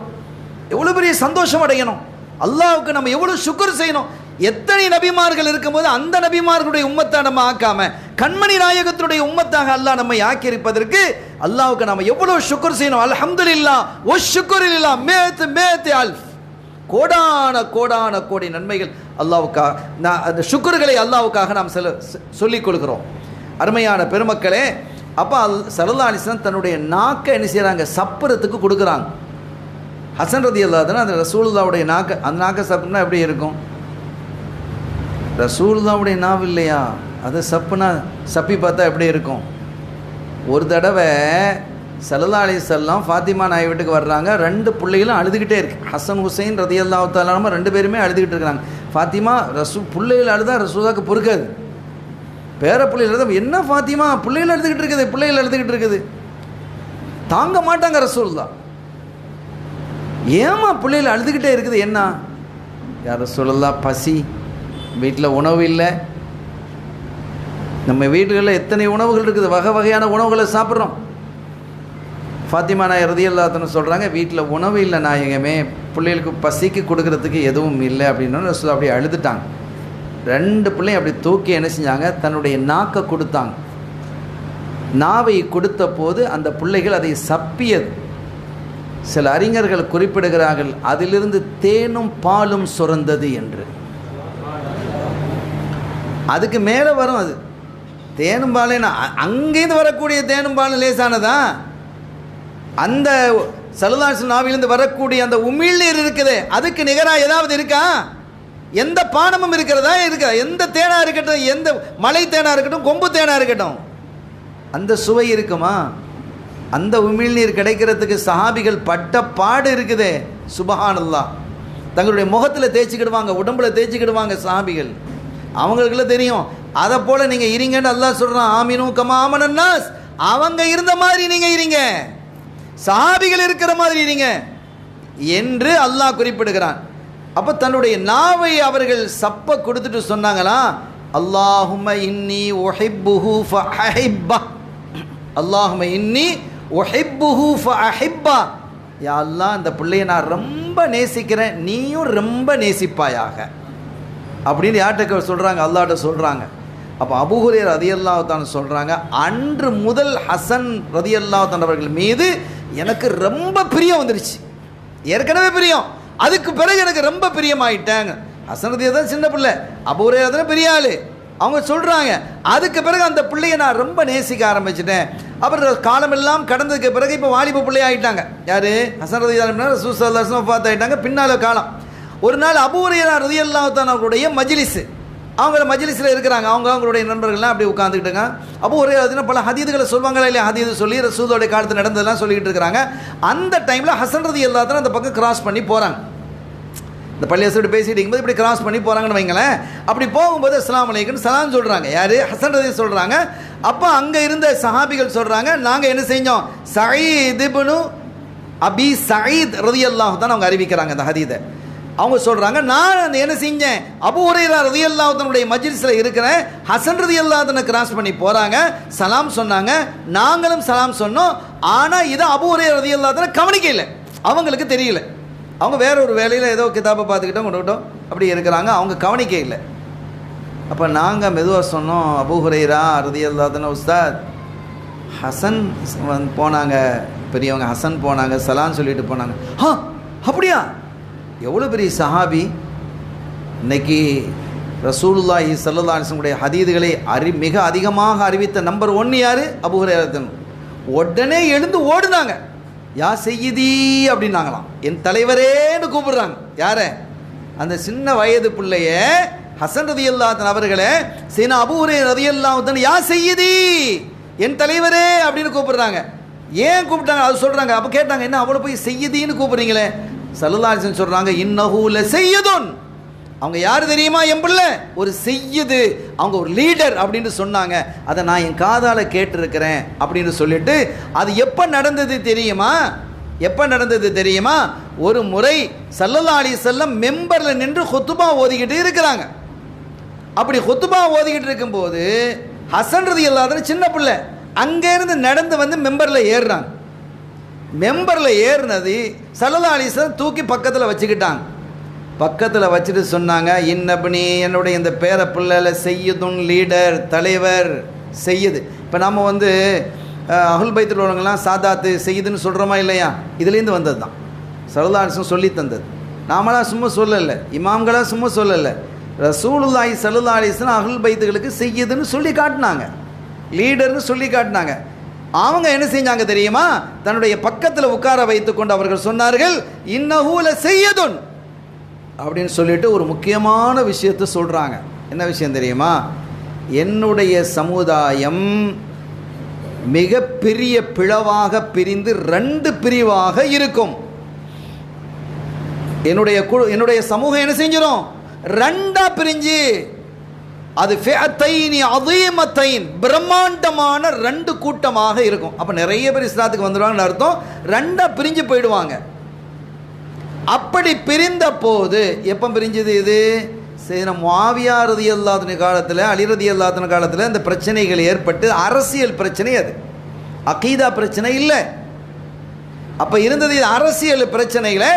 எவ்வளோ பெரிய சந்தோஷம் அடையணும், அல்லாஹ்வுக்கு நம்ம எவ்வளோ சுக்ர் செய்யணும். எத்தனை நபிமார்கள் இருக்கும்போது அந்த நபிமார்களுடைய உம்மத்தாக நம்ம ஆக்காம கண்மணி நாயகத்தினுடைய உம்மத்தாக அல்லாஹ் நம்மை ஆக்கியிருப்பதற்கு அல்லாஹ்வுக்கு நம்ம எவ்வளோ சுக்ர் செய்யணும். அல்ஹம்துலில்லாஹ் வ ஷுக்ருலில்லாஹ் மேத் அல்ஃப், கோடான கோடி நன்மைகள் அல்லாஹ்வுக்காக, அந்த சுக்ருகளை அல்லாஹ்வுக்காக நாம் சொல்லிக் கொள்கிறோம். அருமையான பெருமக்களே, அப்போ ஸல்லல்லாஹு அலைஹி வஸல்லம் தன்னுடைய நாக்கை என்ன செய்கிறாங்க, சப்புறத்துக்கு கொடுக்குறாங்க. ஹசன் ரலியல்லாஹு தஆலா அந்த ரசூலுல்லாஹ்வுடைய நாக்கை, அந்த நாக்கை சப்புனா எப்படி இருக்கும், ரசூலுல்லாஹ்வுடைய நாவு இல்லையா, அதை சப்பி பார்த்தா எப்படி இருக்கும். ஒரு தடவை ஸல்லல்லாஹு அலைஹி வஸல்லம் ஃபாத்திமா நாய் வீட்டுக்கு வர்றாங்க, 2 பிள்ளைகளும் அழுதுகிட்டே இருக்கு. ஹசன் ஹுசைன் ரலியல்லாஹு தஆலா 2 பேருமே அழுதுகிட்டு இருக்கிறாங்க. ஃபாத்திமா பிள்ளைகள் அழுதா ரசூலுல்லாஹ்க்கு பொறுக்காது, பேர பிள்ளைகள் அழுதா, என்ன ஃபாத்திமா பிள்ளைகள் அழுதுகிட்டு இருக்குது, தாங்க மாட்டாங்க ரசூலுல்லாஹ். ஏமா பிள்ளைகள் அழுதுகிட்டே இருக்குது, என்ன யார் ரசூலுல்லாஹ், பசி, வீட்டில் உணவு இல்லை. நம்ம வீடுகளில் எத்தனை உணவுகள் இருக்குது, வகை வகையான உணவுகளை சாப்பிட்றோம். ஃபாத்திமா நாயர் ரலியல்லாஹு அன்ஹா சொல்கிறாங்க, வீட்டில் உணவு இல்லை நாயகமே, பிள்ளைகளுக்கு பசிக்கு கொடுக்கறதுக்கு எதுவும் இல்லை அப்படின்னு ரசூல் அப்படியே அழுதுட்டாங்க. 2 பிள்ளையும் அப்படி தூக்கி என்ன செஞ்சாங்க, தன்னுடைய நாக்கை கொடுத்தாங்க. நாவை கொடுத்த போது அந்த பிள்ளைகள் அதை சப்பியது. சில அறிஞர்கள் குறிப்பிடுகிறார்கள், அதிலிருந்து தேனும் பாலும் சுரந்தது என்று. அதுக்கு மேலே வரும், அது தேனும் பாலேனா அங்கேருந்து வரக்கூடிய தேனும் பாலும் லேசானதா? அந்த ஸல்லல்லாஹு நாவிலிருந்து வரக்கூடிய அந்த உமிழ்நீர் இருக்குது, அதுக்கு நிகராக ஏதாவது இருக்கா? எந்த பானமும் இருக்கிறதா? இருக்கா? எந்த தேனாக இருக்கட்டும், எந்த மலை தேனாக இருக்கட்டும், கொம்பு தேனாக இருக்கட்டும், அந்த சுவை இருக்குமா? அந்த உமிழ்நீர் கிடைக்கிறதுக்கு சஹாபிகள் பட்ட பாடு இருக்குதே, சுபஹானல்லாஹ். தங்களுடைய முகத்தில் தேய்ச்சிக்கிடுவாங்க, உடம்புல தேய்ச்சிக்கிடுவாங்க சஹாபிகள். அவங்களுக்குள்ள தெரியும். அதை போல் நீங்கள் இருங்கன்னு அல்லாஹ் சொல்கிறான், ஆமினு கமா ஆமனன் நாஸ். அவங்க இருந்த மாதிரி நீங்கள் இருங்க, சஹாபிகள் இருக்கிற மாதிரி இருங்க என்று அல்லாஹ் குறிப்பிடுகிறான். அப்போ தன்னுடைய நாவை அவர்கள் சப்ப கொடுத்துட்டு சொன்னாங்களா, அல்லாஹும்ம இன்னி உஹிப்புஹு ஃபஅஹிப்பா, அல்லாஹும்ம இன்னி உஹிப்புஹு ஃபஅஹிப்பா. யா அல்லாஹ், இந்த பிள்ளையை நான் ரொம்ப நேசிக்கிறேன், நீயும் ரொம்ப நேசிப்பாயாக அப்படின்னு யார்கிட்ட சொல்கிறாங்க? அல்லாஹ்ட்ட சொல்கிறாங்க. அப்போ அபூ ஹுரைரா ரலியல்லாஹு தஆலா சொல்கிறாங்க, அன்று முதல் ஹசன் ரலியல்லாஹு தஆலா அவர்கள் மீது எனக்கு ரொம்ப பிரியம் வந்துருச்சு. ஏற்கனவே பிரியம், அதுக்கு பிறகு எனக்கு ரொம்ப பிரியமாயிட்டாங்க. ஹசன் ரலியல்லாஹு தான் சின்ன பிள்ளை, அபூ ஹுரைரா தான் பெரிய ஆள். அவங்க சொல்கிறாங்க, அதுக்கு பிறகு அந்த பிள்ளையை நான் ரொம்ப நேசிக்க ஆரம்பிச்சிட்டேன். அப்புறம் காலமெல்லாம் கடந்ததுக்கு பிறகு இப்போ வாலிப பிள்ளை ஆகிட்டாங்க. யார்? ஹசன் ரலியல்லாஹு அன்ஹு. ரசூல் ஸல்லல்லாஹு அலைஹி வஸல்லம் வஃபாத் ஆகிட்டாங்க. பின்னால் காலம் ஒரு நாள் அபூ ஹுரைரா ரலியல்லாஹு தஆலா அவருடைய மஜ்லிஸ், அவங்க மஜ்லிஸில் இருக்கிறாங்க, அவங்களுடைய நண்பர்கள்லாம் அப்படி உட்காந்துக்கிட்டுங்க. அபூ ஹுரைரா பல ஹதீதுகளை சொல்லுவாங்களா இல்லையா, ஹதீது சொல்லி ரசூலுடைய காலத்தில் நடந்ததெல்லாம் சொல்லிக்கிட்டு இருக்கிறாங்க. அந்த டைமில் ஹசன் ரலியல்லாஹு தஆலா அந்த பக்கம் கிராஸ் பண்ணி போகிறாங்க. இந்த பள்ளியாசோடு பேசிட்டு இருக்கும்போது இப்படி கிராஸ் பண்ணி போகிறாங்கன்னு வைங்களேன். அப்படி போகும்போது அஸ்ஸலாமு அலைக்கும் சலாம் சொல்கிறாங்க. யார்? ஹசன் ரதி சொல்கிறாங்க. அப்போ அங்கே இருந்த சஹாபிகள் சொல்கிறாங்க, நாங்கள் என்ன செஞ்சோம், சயீத் இப்னு அபி சயீத் ரலியல்லாஹு தான் அவங்க அறிவிக்கிறாங்க அந்த ஹதீதை. அவங்க சொல்கிறாங்க, நான் என்ன செஞ்சேன், அபூ ஹுரைரா ரலியல்லாஹு தன்னுடைய மஜ்லிஸில் இருக்கிறேன், ஹசன் ரலியல்லாஹு தன்னை கிராஸ் பண்ணி போகிறாங்க, சலாம் சொன்னாங்க, நாங்களும் சலாம் சொன்னோம். ஆனால் இதை அபூ ஹுரைரா ரலியல்லாஹு தன்னை கவனிக்க இல்லை, அவங்களுக்கு தெரியல. அவங்க வேற ஒரு வேலையில் ஏதோ கிதாபை பார்த்துக்கிட்டோம் கொண்டுக்கிட்டோம் அப்படி இருக்கிறாங்க, அவங்க கவனிக்க இல்லை. அப்போ நாங்கள் மெதுவாக சொன்னோம், அபூ ஹுரைரா ரலியல்லாஹு தஆலா உஸ்தாத், ஹசன் போனாங்க, பெரியவங்க ஹசன் போனாங்க, சலான் சொல்லிட்டு போனாங்க. அப்படியா? எவ்வளோ பெரிய சஹாபி! இன்னைக்கு ரசூலுல்லாஹி ஸல்லல்லாஹு அலைஹி வஸல்லம் ஹதீதுகளை மிக அதிகமாக அறிவித்த நம்பர் 1 யார்? அபூ ஹுரைரா. உடனே எழுந்து ஓடுனாங்க, யா செய்யதி அப்படின்னாங்களாம், என் தலைவரேன்னு கூப்பிடுறாங்க. யார? அந்த சின்ன வயது பிள்ளைய ஹசன் ரலியல்லாஹு தஆலா அவர்களே சீனா அபூ ஹுரைரா ரலியல்லாஹு தஆலா யா செய்யதி, என் தலைவரே அப்படின்னு கூப்பிடுறாங்க. ஏன் கூப்பிட்டாங்க அது சொல்கிறாங்க. அப்போ கேட்டாங்க, என்ன அவ்வளோ போய் செய்யதின்னு கூப்பிடுறீங்களே? ஸல்லல்லாஹு அலைஹி வஸல்லம் சொல்கிறாங்க, இன்னஹு லஸய்யிதுன், அவங்க யார் தெரியுமா, என் பிள்ளை ஒரு செய்யுது, அவங்க ஒரு லீடர் அப்படின்னு சொன்னாங்க. அதை நான் என் காதால் கேட்டிருக்கிறேன் அப்படின்னு சொல்லிட்டு, அது எப்போ நடந்தது தெரியுமா? எப்போ நடந்தது தெரியுமா? ஒரு முறை ஸல்லல்லாஹு அலைஹி வஸல்லம் மெம்பரில் நின்று ஹுத்பா ஓதிக்கிட்டு இருக்கிறாங்க. அப்படி ஹுத்பா ஓதிக்கிட்டு இருக்கும்போது ஹசன் ரலியல்லாஹு அன்ஹு சின்ன பிள்ளை அங்கேருந்து நடந்து வந்து மெம்பரில் ஏறுறாங்க. மெம்பரில் ஏறினது ஸல்லல்லாஹு அலைஹி வஸல்லம் தூக்கி பக்கத்தில் வச்சுக்கிட்டாங்க. பக்கத்தில் வச்சுட்டு சொன்னாங்க, இன்னபனி, என்னுடைய இந்த பேர பிள்ளைல செய்யுதுன், லீடர், தலைவர், செய்யுது. இப்போ நாம் வந்து அஹ்லுல் பைத்தில் உள்ளவங்கலாம் சாதாத்து செய்யுதுன்னு சொல்கிறோமா இல்லையா? இதுலேருந்து வந்தது தான் ஸல்லல்லாஹு அலைஹி வஸல்லம் சொல்லி தந்தது. நாமளாக சும்மா சொல்லலை, இமாம்களாக சும்மா சொல்லலை, ரசூலுல்லாஹி ஸல்லல்லாஹு அலைஹி வஸல்லம் அஹ்லுல் பைத்துகளுக்கு செய்யுதுன்னு சொல்லி காட்டினாங்க, லீடர்னு சொல்லி காட்டினாங்க. அவங்க என்ன செஞ்சாங்க தெரியுமா? தன்னுடைய பக்கத்தில் உட்கார வைத்து கொண்டு அவர்கள் சொன்னார்கள், இன்னஹு லஸய்யிதுன் அப்படின்னு சொல்லிட்டு ஒரு முக்கியமான விஷயத்தை சொல்கிறாங்க. என்ன விஷயம் தெரியுமா? என்னுடைய சமுதாயம் மிகப்பெரிய பிளவாக பிரிந்து 2 பிரிவாக இருக்கும். என்னுடைய சமூகம் என்ன செஞ்சிடும்? 2ஆ பிரிஞ்சு, அது ஃபிஅத்தைனி அதீமத்தைன், பிரம்மாண்டமான 2 கூட்டமாக இருக்கும். அப்போ நிறைய பேர் இஸ்லாத்துக்கு வந்துடுவாங்கன்னு அர்த்தம். 2ஆ பிரிஞ்சு போயிடுவாங்க. அப்படி பிரிந்த போது எப்போ பிரிஞ்சது இது? சரி, முஆவியா ரலியல்லாஹு அன்ஹு காலத்தில், அலி ரலியல்லாஹு அன்ஹு காலத்தில் இந்த பிரச்சனைகள் ஏற்பட்டு அரசியல் பிரச்சனை, அது அகீதா பிரச்சனை இல்லை. அப்போ இருந்தது அரசியல் பிரச்சனைகளை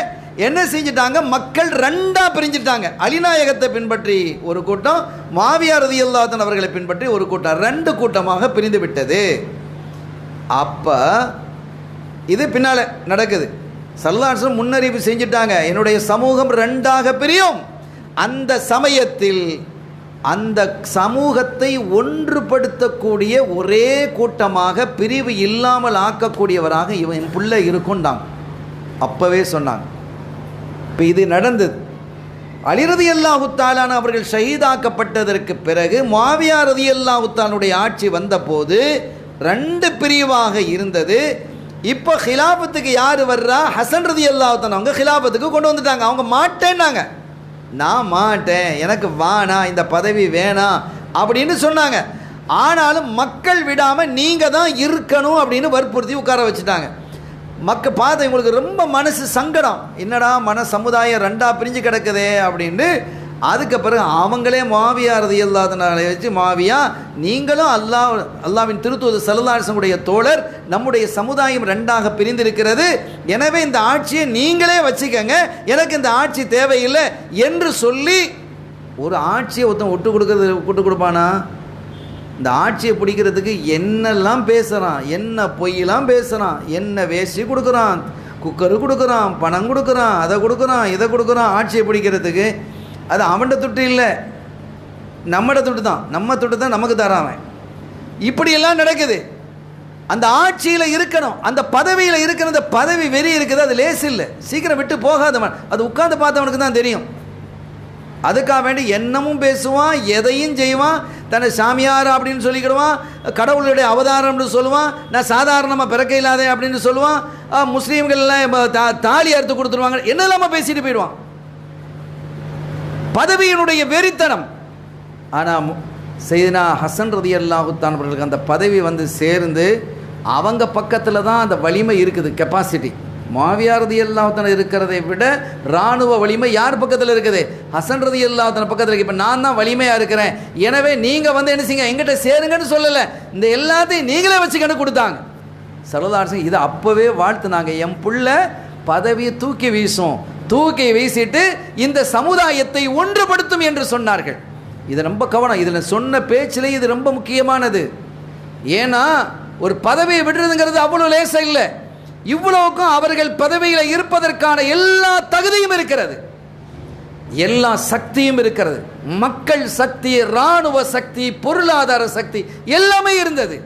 என்ன செஞ்சிட்டாங்க, மக்கள் ரெண்டாக பிரிஞ்சிட்டாங்க. அலிநாயகத்தை பின்பற்றி ஒரு கூட்டம், முஆவியா ரலியல்லாஹு அன்ஹு அவர்களை பின்பற்றி ஒரு கூட்டம், ரெண்டு கூட்டமாக பிரிந்து விட்டது. அப்போ இது பின்னால் நடக்குது. ஸல்லல்லாஹு அலைஹி வஸல்லம் முன்னறிவு செஞ்சிட்டாங்க, என்னுடைய சமூகம் ரெண்டாக பிரியும். அந்த சமயத்தில் அந்த சமூகத்தை ஒன்றுபடுத்தக்கூடிய ஒரே கூட்டமாக, பிரிவு இல்லாமல் ஆக்கக்கூடியவராக இவன் பிள்ளை இருக்கும்டாங்க. அப்போவே சொன்னாங்க. இப்போ இது நடந்தது. அலி ரலியல்லாஹு தஆலா அவர்கள் ஷஹீதாக்கப்பட்டதற்கு பிறகு முஆவியா ரலியல்லாஹு தஆலாவுடைய ஆட்சி வந்தபோது ரெண்டு பிரிவாக இருந்தது. இப்போ ஹிலாபத்துக்கு யார் வர்றா? ஹசன் ரலியல்லாஹு தஆலா அவங்க ஹிலாபத்துக்கு கொண்டு வந்துட்டாங்க. அவங்க மாட்டேன்னாங்க, நான் மாட்டேன், எனக்கு வேணாம், இந்த பதவி வேணாம் அப்படின்னு சொன்னாங்க. ஆனாலும் மக்கள் விடாமல் நீங்கள் தான் இருக்கணும் அப்படின்னு வற்புறுத்தி உட்கார வச்சுட்டாங்க. மக்கள் பார்த்து இவங்களுக்கு ரொம்ப மனசு சங்கடம், என்னடா சமுதாயம் ரெண்டாக பிரிஞ்சு கிடக்குதே அப்படின்னு. அதுக்கு பிறகு அவங்களே முஆவியா ரலியல்லாஹு அன்ஹு வச்சு, முஆவியா நீங்களும் அல்லாஹ்வின் திருத்தூதர் ஸல்லல்லாஹு அலைஹி வஸல்லம் தோழர், நம்முடைய சமுதாயம் ரெண்டாக பிரிந்திருக்கிறது, எனவே இந்த ஆட்சியை நீங்களே வச்சுக்கங்க, எனக்கு இந்த ஆட்சி தேவையில்லை என்று சொல்லி ஒரு ஆட்சியை ஒருத்தன் விட்டு கொடுப்பானா? இந்த ஆட்சியை பிடிக்கிறதுக்கு என்னெல்லாம் பேசுகிறான், என்ன பொய்யெல்லாம் பேசுகிறான், என்ன வேஷ்டி கொடுக்குறான், குக்கரு கொடுக்குறான், பணம் கொடுக்குறான், அதை கொடுக்குறான், இதை கொடுக்குறான் ஆட்சியை பிடிக்கிறதுக்கு. அது அவன்கிட்ட துட்டு இல்லை, நம்மட துட்டு தான், நம்ம துட்டு தான் நமக்கு தராமன். இப்படியெல்லாம் நடக்குது. அந்த ஆட்சியில் இருக்கணும், அந்த பதவியில் இருக்கணும், அந்த பதவி வெறி இருக்குது, அது லேஸ் இல்லை, சீக்கிரம் விட்டு போகாதவன், அது உட்கார்ந்து பார்த்தவனுக்கு தான் தெரியும். அதுக்காக வேண்டி என்னமும் பேசுவான், எதையும் செய்வான், தன்னை சாமியார் அப்படின்னு சொல்லிக்கிடுவான், கடவுளுடைய அவதாரம்னு சொல்லுவான், நான் சாதாரணமாக பிறக்க இல்லாதே அப்படின்னு சொல்லுவான், முஸ்லீம்கள்லாம் தாலி அறுத்து கொடுத்துருவாங்க, என்னெல்லாமல் பேசிட்டு போயிடுவான். பதவியினுடைய வெறித்தனம். ஆனால் சையதுனா ஹசன் ரலியல்லாஹு தஆலா அவர்களுக்கு அந்த பதவி வந்து சேர்ந்து அவங்க பக்கத்தில் தான் அந்த வலிமை இருக்குது, கெப்பாசிட்டி. முஆவியா ரலியல்லாஹு தஆலா இருக்கிறதை விட இராணுவ வலிமை யார் பக்கத்தில் இருக்குது? ஹசன் ரலியல்லாஹு தஆலா பக்கத்தில் இருக்குது. இப்போ நான் தான் வலிமையாக இருக்கிறேன், எனவே நீங்கள் வந்து என்ன செய்யுங்க, எங்கிட்ட சேருங்கன்னு சொல்லலை, இந்த எல்லாத்தையும் நீங்களே வச்சுக்கன்னு கொடுத்தாங்க. ஸல்லல்லாஹு அலைஹி வஸல்லம் இதை அப்போவே வாழ்த்துனாங்க, என் புள்ள பதவியை தூக்கி வீசும், தூக்கி வீசிட்டு இந்த சமுதாயத்தை ஒன்றுபடுத்தும் என்று சொன்னார்கள். இது ரொம்ப கவனம், இதில் சொன்ன பேச்சிலே இது ரொம்ப முக்கியமானது. ஏன்னா ஒரு பதவியை விடுறதுங்கிறது அவ்வளோ லேசாக இல்லை. இவ்வளவுக்கும் அவர்கள் பதவியில் இருப்பதற்கான எல்லா தகுதியும் இருக்கிறது, எல்லா சக்தியும் இருக்கிறது, மக்கள் சக்தி, இராணுவ சக்தி, பொருளாதார சக்தி எல்லாமே இருந்தது.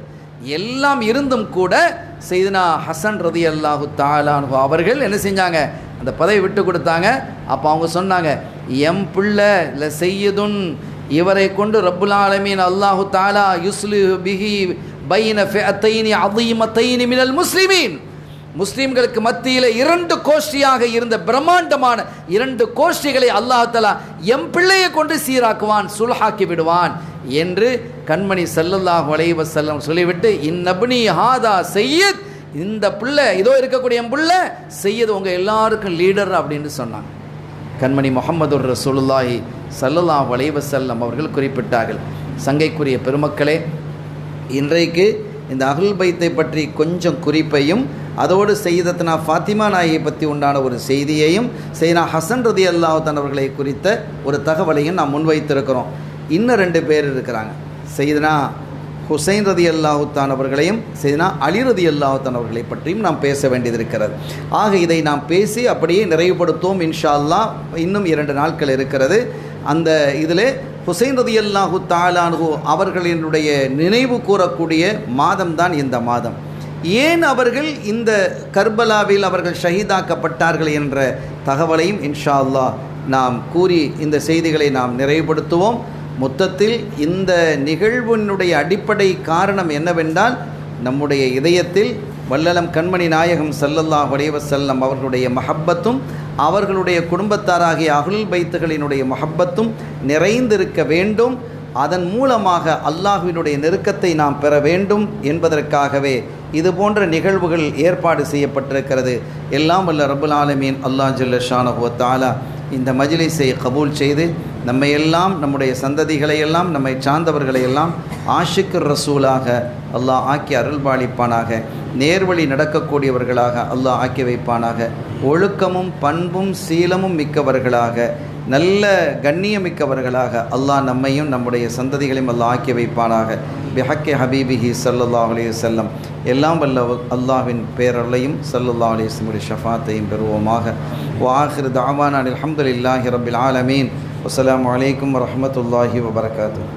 எல்லாம் இருந்தும் கூட சையதுனா ஹசன் ரலியல்லாஹு தஆலா அன்ஹு அவர்கள் என்ன செஞ்சாங்க, அந்த பதவி விட்டு கொடுத்தாங்க. அப்போ அவங்க சொன்னாங்க, எம் பிள்ளை ல சையதுன், இவரை கொண்டு ரப்புல் ஆலமீன் அல்லாஹு தஆலா யுஸ்லிஹு பிஹி பைன ஃபிஅத்தைனி அதீமத்தைனி மினல் முஸ்லிமீன், முஸ்லிம்களுக்கு மத்தியில் இரண்டு கோஷ்டியாக இருந்த பிரம்மாண்டமான இரண்டு கோஷ்டிகளை அல்லாஹ் தஆலா எம் பிள்ளையை கொண்டு சீராக்குவான், சுல்ஹாக்கி விடுவான் என்று கண்மணி ஸல்லல்லாஹு அலைஹி வஸல்லம் சொல்லிவிட்டு, இன்னப்னி ஹாதா சையத், இந்த பிள்ளை இதோ இருக்கக்கூடிய என் பிள்ளை சையத், உங்கள் எல்லாருக்கும் லீடர் அப்படின்னு சொன்னாங்க. கண்மணி முஹம்மதுர் ரசூலுல்லாஹி ஸல்லல்லாஹு அலைஹி வஸல்லம் அவர்கள் குறிப்பிட்டார்கள். சங்கைக்குரிய பெருமக்களே, இன்றைக்கு இந்த அஹ்லுல் பைத்தை பற்றி கொஞ்சம் குறிப்பையும், அதோடு சையதத்னா ஃபாத்திமா நாயை பற்றி உண்டான ஒரு செய்தியையும், சையதுனா ஹசன் ரலியல்லாஹு தஆலா அவர்களை குறித்த ஒரு தகவலையும் நாம் முன்வைத்திருக்கிறோம். இன்னும் ரெண்டு பேர் இருக்கிறாங்க, சையதுனா ஹுசைன் ரலியல்லாஹு தஆலா அவர்களையும் சையதுனா அலி ரலியல்லாஹு தஆலா அவர்களை பற்றியும் நாம் பேச வேண்டியது இருக்கிறது. ஆக இதை நாம் பேசி அப்படியே நிறைவுபடுத்துவோம் இன்ஷா அல்லாஹ். இன்னும் 2 நாட்கள் இருக்கிறது. அந்த இதில் ஹுசைன் ரலியல்லாஹு தஆலா அன்ஹு அவர்களினுடைய நினைவு கூறக்கூடிய மாதம்தான் இந்த மாதம். ஏன் அவர்கள் இந்த கர்பலாவில் அவர்கள் ஷஹீதாக்கப்பட்டார்கள் என்ற தகவலையும் இன்ஷா அல்லாஹ் நாம் கூறி இந்த செய்திகளை நாம் நிறைவுபடுத்துவோம். மொத்தத்தில் இந்த நிகழ்வினுடைய அடிப்படை காரணம் என்னவென்றால், நம்முடைய இதயத்தில் வல்லலம் கண்மணி நாயகம் ஸல்லல்லாஹு அலைஹி வஸல்லம் அவர்களுடைய மஹப்பத்தும் அவர்களுடைய குடும்பத்தாராகிய அஹ்லுல் பைத்துகளினுடைய மஹப்பத்தும் நிறைந்திருக்க வேண்டும். அதன் மூலமாக அல்லாஹ்வினுடைய நெருக்கத்தை நாம் பெற வேண்டும் என்பதற்காகவே இது போன்ற நிகழ்வுகள் ஏற்பாடு செய்யப்பட்டிருக்கிறது. எல்லாம் வல்ல ரப்புல் ஆலமீன் அல்லாஹ் ஜல்ல ஷானஹு வ தஆலா இந்த மஜ்லிஸை கபூல் செய்து நம்மையெல்லாம் நம்முடைய சந்ததிகளையெல்லாம் நம்மை சார்ந்தவர்களையெல்லாம் ஆஷிக்குர் ரசூலாக அல்லாஹ் ஆக்கி அருள்பாலிப்பானாக. நேர்வழி நடக்கக்கூடியவர்களாக அல்லாஹ் ஆக்கி வைப்பானாக. ஒழுக்கமும் பண்பும் சீலமும் மிக்கவர்களாக, நல்ல கண்ணியமிக்கவர்களாக அல்லாஹ் நம்மையும் நம்முடைய சந்ததிகளையும் அல்லாஹ் ஆக்கி வைப்பானாக. பிஹக்கி ஹபீபிஹி ஸல்லல்லாஹு அலைஹி வஸல்லம். எல்லாம் வல்ல அல்லாஹ்வின் பேரருளையும் ஸல்லல்லாஹு அலைஹி வஸல்லம் ஷஃபாத்தையும் பெறுவோமாக. வஆகிரு தஅவானா அல்ஹம்துலில்லாஹி ரப்பில் ஆலமீன். வஸ்ஸலாமு அலைக்கும் வரஹ்மத்துல்லாஹி வபரகாத்துஹு.